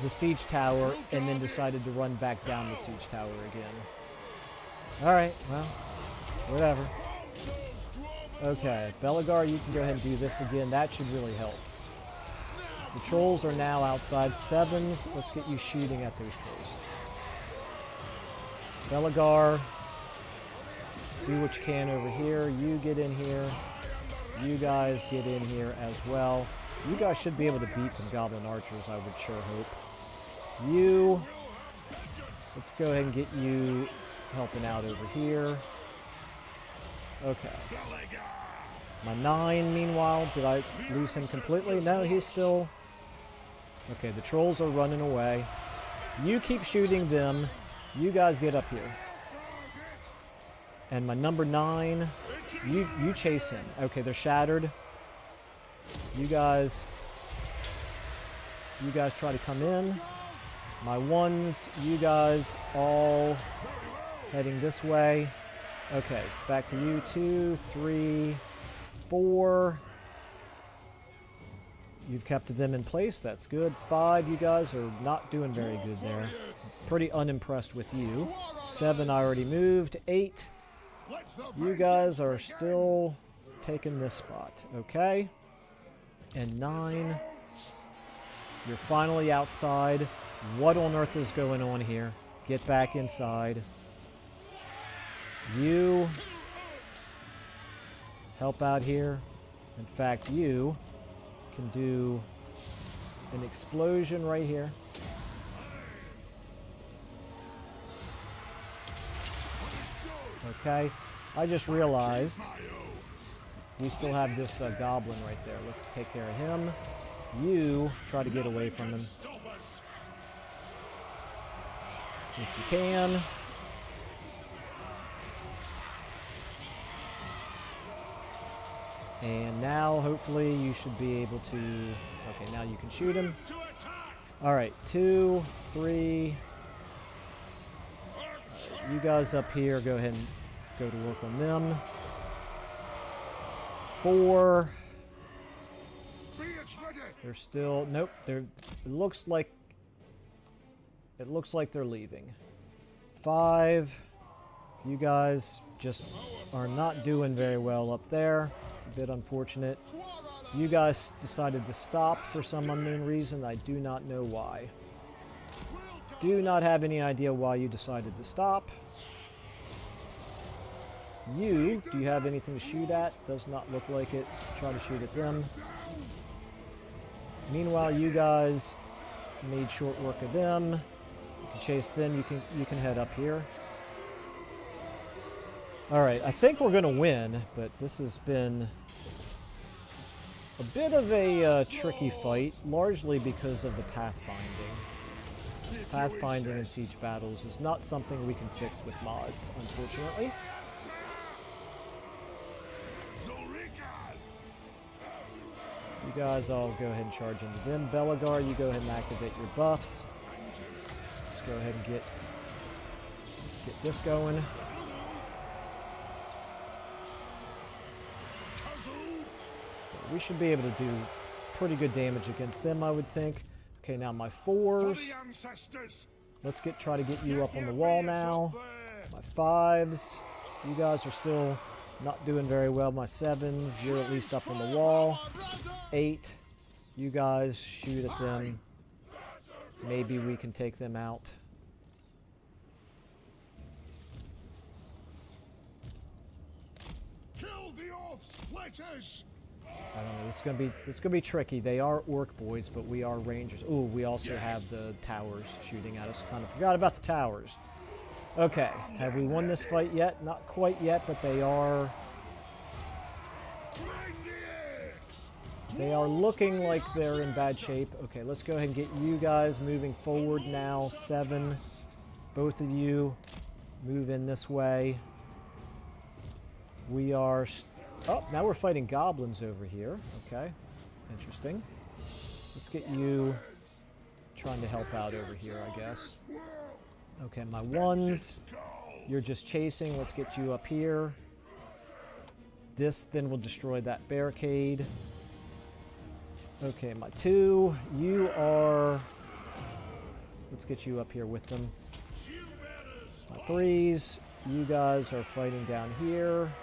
the siege tower and then decided to run back down the siege tower again. Alright, well, whatever. Okay, Belegar, you can go ahead and do this again. That should really help. The trolls are now outside. 7s. Let's get you shooting at those trolls. Belegar, do what you can over here. You get in here. You guys get in here as well. You guys should be able to beat some goblin archers, I would sure hope. You... Let's go ahead and get you helping out over here. Okay. Belegar. My 9, meanwhile, did I lose him completely? No, he's still... Okay, the trolls are running away. You keep shooting them. You guys get up here. And my number 9, you chase him. Okay, they're shattered. You guys try to come in. My 1s, you guys all heading this way. Okay, back to you. 2, 3, 4. You've kept them in place. That's good. 5, you guys are not doing very good there. Pretty unimpressed with you. 7, I already moved. 8, you guys are still taking this spot. Okay. And 9, you're finally outside. What on earth is going on here? Get back inside. You help out here. In fact, you can do an explosion right here. Okay, I just realized we still have this goblin right there. Let's take care of him. You try to get away from him if you can. And now, hopefully, you should be able to... Okay, now you can shoot him. Alright, 2, 3... you guys up here, go ahead and go to work on them. 4... they're still... Nope, they're... It looks like they're leaving. 5... you guys just are not doing very well up there. It's a bit unfortunate. You guys decided to stop for some unknown reason. I do not know why. Do not have any idea why you decided to stop. Do you have anything to shoot at? Does not look like it. Try to shoot at them. Meanwhile, you guys made short work of them. You can chase them. You can head up here. Alright, I think we're going to win, but this has been a bit of a tricky fight, largely because of the pathfinding. Pathfinding in siege battles is not something we can fix with mods, unfortunately. You guys all go ahead and charge into them. Belegar, you go ahead and activate your buffs. Let's go ahead and get this going. We should be able to do pretty good damage against them, I would think. Okay, now my 4s. Let's try to get you up on the wall now. My 5s. You guys are still not doing very well. My 7s, you're at least up on the wall. 8, you guys shoot at them. Maybe we can take them out. Kill the off-splitters! I don't know. This is gonna be tricky. They are orc boys, but we are rangers. Ooh, we also have the towers shooting at us. Kind of forgot about the towers. Okay, have we won this fight yet? Not quite yet, but they are looking like they're in bad shape. Okay, let's go ahead and get you guys moving forward now. 7, both of you move in this way. We are. Oh, now we're fighting goblins over here. Okay, interesting. Let's get you trying to help out over here, I guess. Okay, my 1s, you're just chasing. Let's get you up here. This then will destroy that barricade. Okay, my 2, you are... Let's get you up here with them. My 3s, you guys are fighting down here.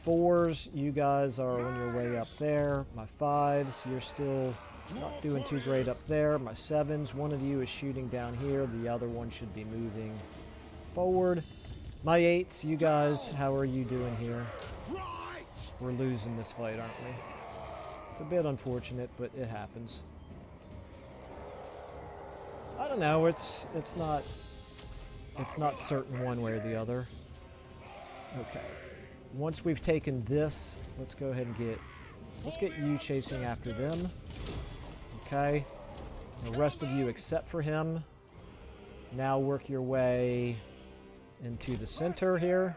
4s, you guys are on your way up there. My 5s, you're still not doing too great up there. My 7s, one of you is shooting down here. The other one should be moving forward. My 8s, you guys, how are you doing here? We're losing this fight, aren't we? It's a bit unfortunate, but it happens. I don't know. It's not certain one way or the other. Okay. Once we've taken this, let's go ahead and let's get you chasing after them. Okay. The rest of you except for him. Now work your way into the center here.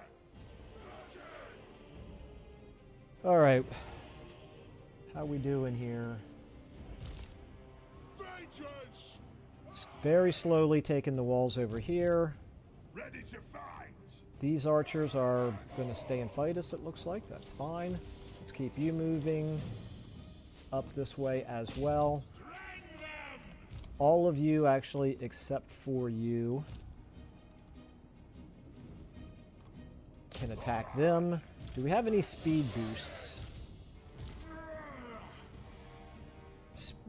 All right. How we doing here? Vengeance! Very slowly taking the walls over here. Ready to fight! These archers are going to stay and fight us, it looks like. That's fine. Let's keep you moving up this way as well. All of you, actually, except for you, can attack them. Do we have any speed boosts?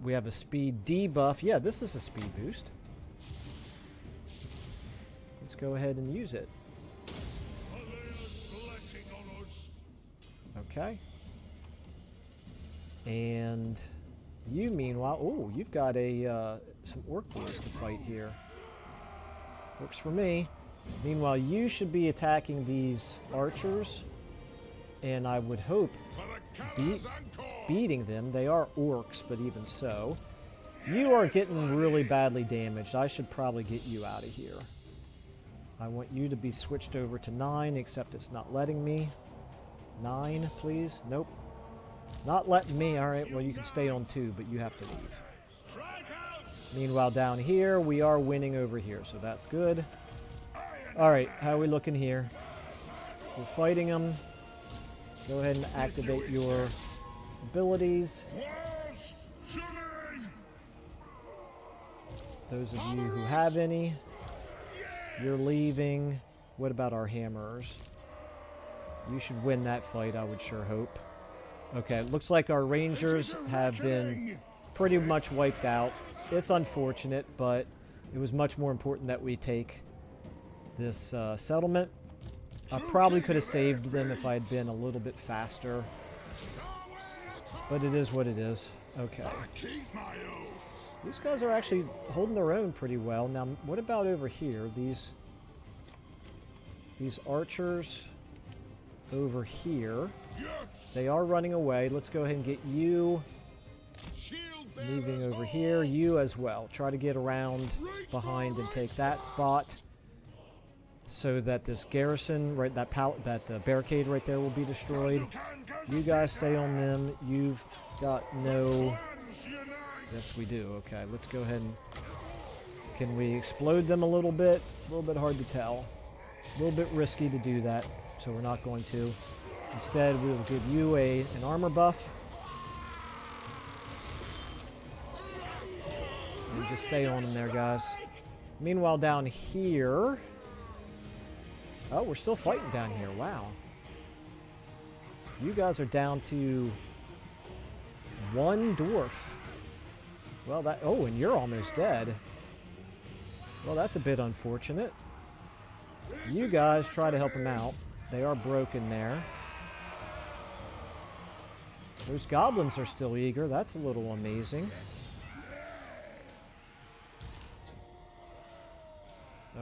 We have a speed debuff. Yeah, this is a speed boost. Let's go ahead and use it. Okay. And you, meanwhile, oh, you've got some orc boys to fight here. Works for me. Meanwhile, you should be attacking these archers, and I would hope beating them. They are orcs, but even so. You are getting really badly damaged. I should probably get you out of here. I want you to be switched over to 9, except it's not letting me. 9, please. Nope. Not letting me. Alright, well, you can stay on 2, but you have to leave. Meanwhile, down here, we are winning over here, so that's good. Alright, how are we looking here? We're fighting them. Go ahead and activate your abilities. Those of you who have any, you're leaving. What about our hammerers? You should win that fight, I would sure hope. Okay, it looks like our rangers have been pretty much wiped out. It's unfortunate, but it was much more important that we take this settlement. I probably could have saved them if I had been a little bit faster. But it is what it is. Okay. These guys are actually holding their own pretty well. Now, what about over here? These archers over here. They are running away. Let's go ahead and get you moving over here. You as well. Try to get around behind and take that spot so that this garrison, right, that barricade right there will be destroyed. You guys stay on them. You've got no... Yes, we do. Okay, let's go ahead and... Can we explode them a little bit? A little bit hard to tell. A little bit risky to do that, so we're not going to. Instead, we will give you an armor buff. And just stay on them there, guys. Meanwhile, down here... Oh, we're still fighting down here. Wow. You guys are down to 1 dwarf. Well, that... Oh, and you're almost dead. Well, that's a bit unfortunate. You guys try to help them out. They are broken there. Those goblins are still eager. That's a little amazing.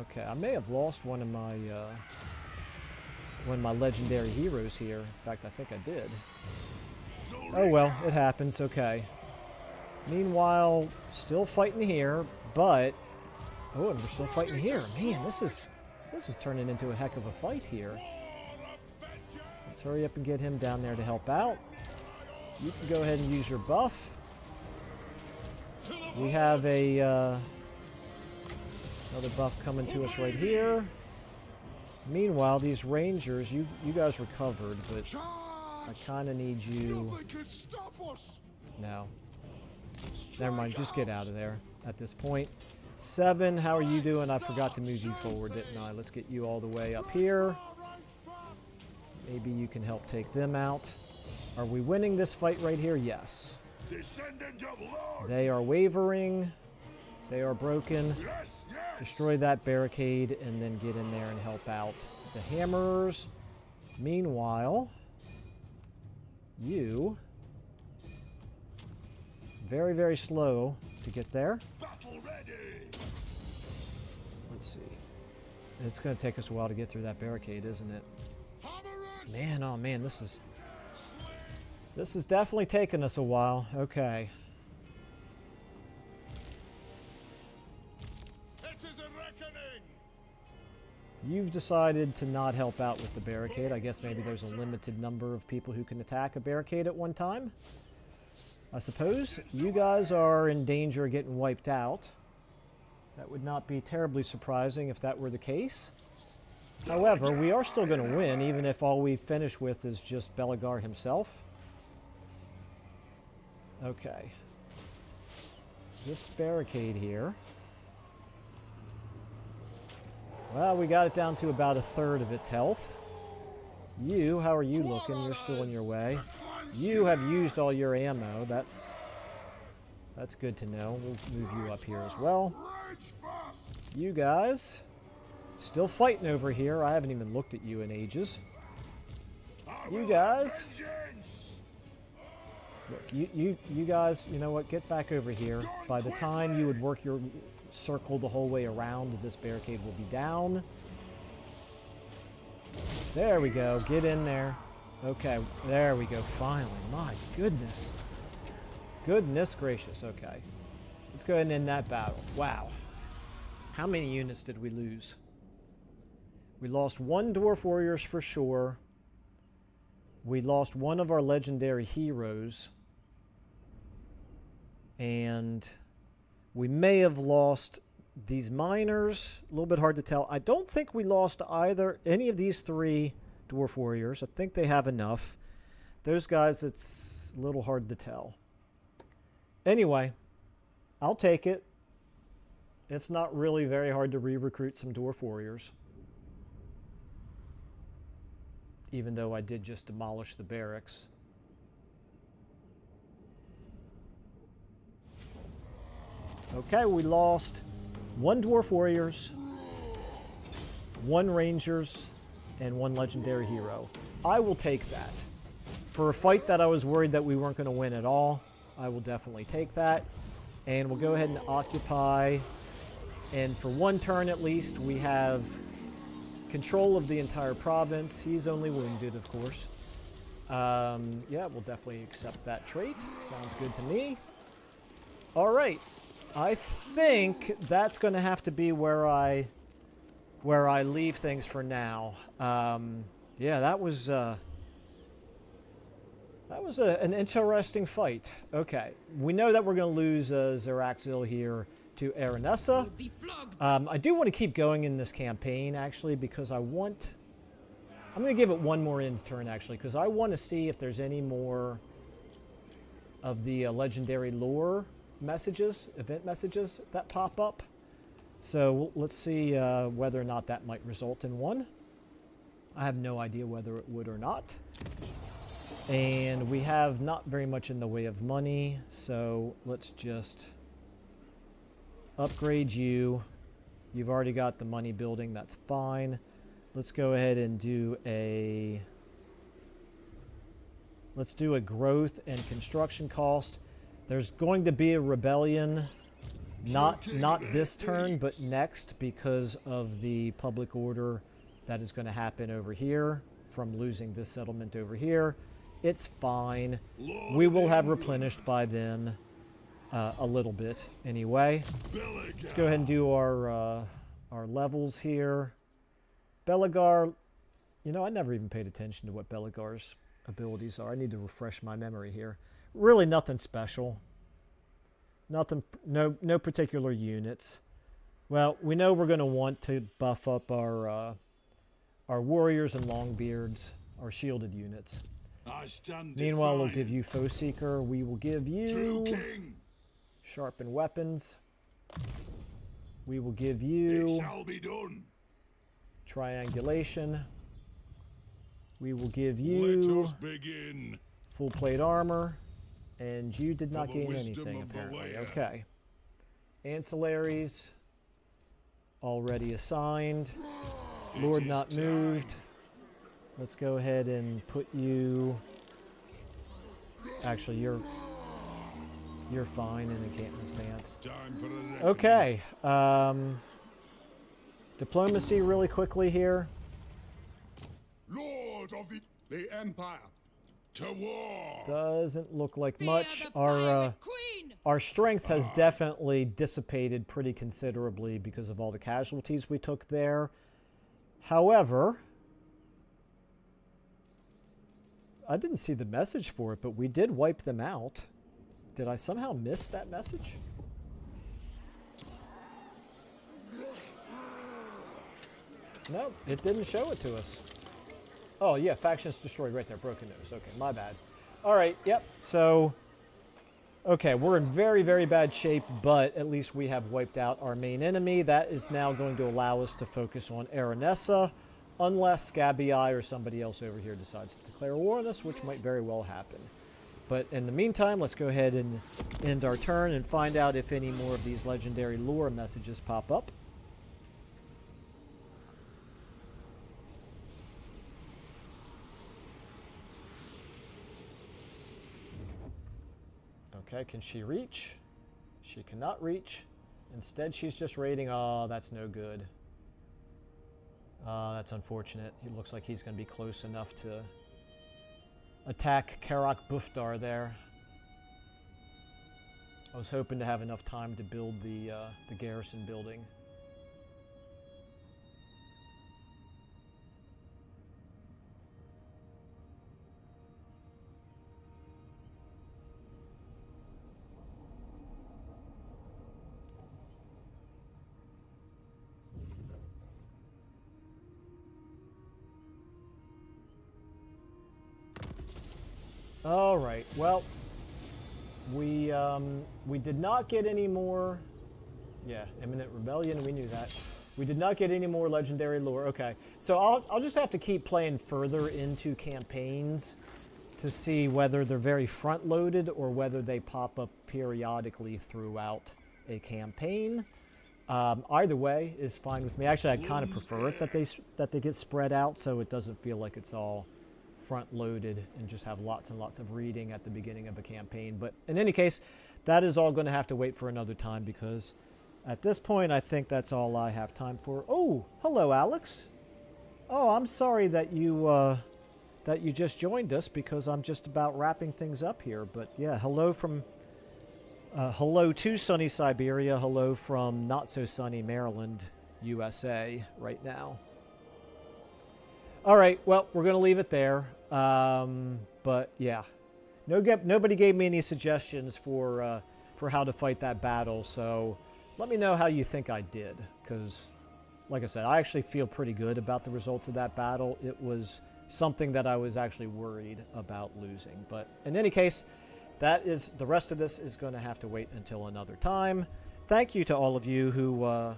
Okay, I may have lost one of my legendary heroes here. In fact, I think I did. Oh well, it happens. Okay. Meanwhile, still fighting here, but oh, and we're still fighting here. Man, this is turning into a heck of a fight here. Let's hurry up and get him down there to help out. You can go ahead and use your buff. We have another buff coming to us right here. Meanwhile, these rangers, you guys recovered, but I kind of need you... No. Never mind, just get out of there at this point. 7, how are you doing? I forgot to move you forward, didn't I? Let's get you all the way up here. Maybe you can help take them out. Are we winning this fight right here? Yes. They are wavering. They are broken. Destroy that barricade and then get in there and help out the hammers. Meanwhile, you... Very, very slow to get there. Let's see. It's going to take us a while to get through that barricade, isn't it? Man, oh man, this is definitely taking us a while. Okay. It is a reckoning. You've decided to not help out with the barricade. I guess maybe there's a limited number of people who can attack a barricade at one time. I suppose you guys are in danger of getting wiped out. That would not be terribly surprising if that were the case. However, we are still going to win, even if all we finish with is just Belegar himself. Okay. This barricade here. Well, we got it down to about a third of its health. You, how are you looking? You're still in your way. You have used all your ammo. That's good to know. We'll move you up here as well. You guys, still fighting over here. I haven't even looked at you in ages. You guys, look, you guys, you know what? Get back over here. By the time you would work your circle the whole way around, this barricade will be down. There we go. Get in there. Okay, there we go. Finally. My goodness. Goodness gracious. Okay. Let's go ahead and end that battle. Wow. How many units did we lose? We lost one Dwarf Warriors for sure. We lost one of our legendary heroes. And we may have lost these miners. A little bit hard to tell. I don't think we lost any of these three Dwarf Warriors. I think they have enough. Those guys, it's a little hard to tell. Anyway, I'll take it. It's not really very hard to re-recruit some Dwarf Warriors. Even though I did just demolish the barracks. Okay, we lost one Dwarf Warriors, one Rangers, and one Legendary Hero. I will take that. For a fight that I was worried that we weren't going to win at all, I will definitely take that. And we'll go ahead and occupy. And for one turn at least, we have control of the entire province. He's only wounded, of course. Yeah, we'll definitely accept that trait. Sounds good to me. All right. I think that's going to have to be where I leave things for now. Yeah, that was an interesting fight. Okay, we know that we're going to lose Zeraxil here to Aranessa. I do want to keep going in this campaign, actually, because I'm going to give it one more end turn, actually, because I want to see if there's any more of the legendary lore messages, event messages that pop up. So let's see whether or not that might result in one. I have no idea whether it would or not. And we have not very much in the way of money, so let's just upgrade you. You've already got the money building, that's fine. Let's go ahead and do a growth and construction cost. There's going to be a rebellion, not this turn, but next, because of the public order that is going to happen over here from losing this settlement over here. It's fine. We will have replenished by then a little bit anyway. Let's go ahead and do our levels here. Belegar, you know, I never even paid attention to what Belegar's abilities are. I need to refresh my memory here. Really nothing special. Nothing, no particular units. Well, we know we're going to want to buff up our warriors and longbeards, our shielded units. Meanwhile, we'll give you Foe Seeker. We will give you sharpened weapons. We will give you triangulation. We will give you full plate armor. And you did not gain anything, apparently. Okay. Ancillaries already assigned. Lord not moved. Let's go ahead and put you... Actually, you're fine in encampment stance. Okay. Diplomacy really quickly here. Lord of the The Empire. To war. Doesn't look like Fear much. the pirate queen! Our strength has definitely dissipated pretty considerably because of all the casualties we took there. However, I didn't see the message for it, but we did wipe them out. Did I somehow miss that message? No, it didn't show it to us. Oh, yeah, factions destroyed right there. Broken news. Okay, my bad. All right, yep. So, okay, we're in very, very bad shape, but at least we have wiped out our main enemy. That is now going to allow us to focus on Aranessa, unless Scabby or somebody else over here decides to declare war on us, which might very well happen. But in the meantime, let's go ahead and end our turn and find out if any more of these legendary lore messages pop up. Okay, can she reach? She cannot reach. Instead, she's just raiding. Oh, that's no good. That's unfortunate. He looks like he's going to be close enough to attack Karak Bufdar there. I was hoping to have enough time to build the garrison building. All right. Well, we did not get any more. Yeah, imminent rebellion. We knew that. We did not get any more legendary lore. Okay, so I'll just have to keep playing further into campaigns to see whether they're very front loaded or whether they pop up periodically throughout a campaign. Either way is fine with me. Actually, I kind of prefer it that they get spread out so it doesn't feel like it's all front loaded and just have lots and lots of reading at the beginning of a campaign. But in any case, that is all going to have to wait for another time because at this point I think that's all I have time for. Oh, hello Alex. Oh, I'm sorry that you just joined us because I'm just about wrapping things up here. But yeah, hello from hello to sunny Siberia, hello from not so sunny Maryland, USA right now. All right, well, we're going to leave it there. But yeah, nobody gave me any suggestions for how to fight that battle. So let me know how you think I did, because, like I said, I actually feel pretty good about the results of that battle. It was something that I was actually worried about losing. But in any case, the rest of this is going to have to wait until another time. Thank you to all of you who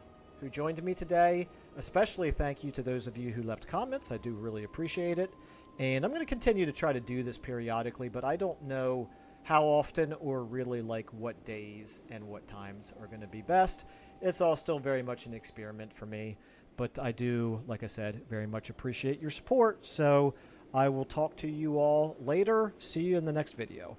joined me today. Especially thank you to those of you who left comments. I do really appreciate it. And I'm going to continue to try to do this periodically, but I don't know how often or really like what days and what times are going to be best. It's all still very much an experiment for me, but I do, like I said, very much appreciate your support. So I will talk to you all later. See you in the next video.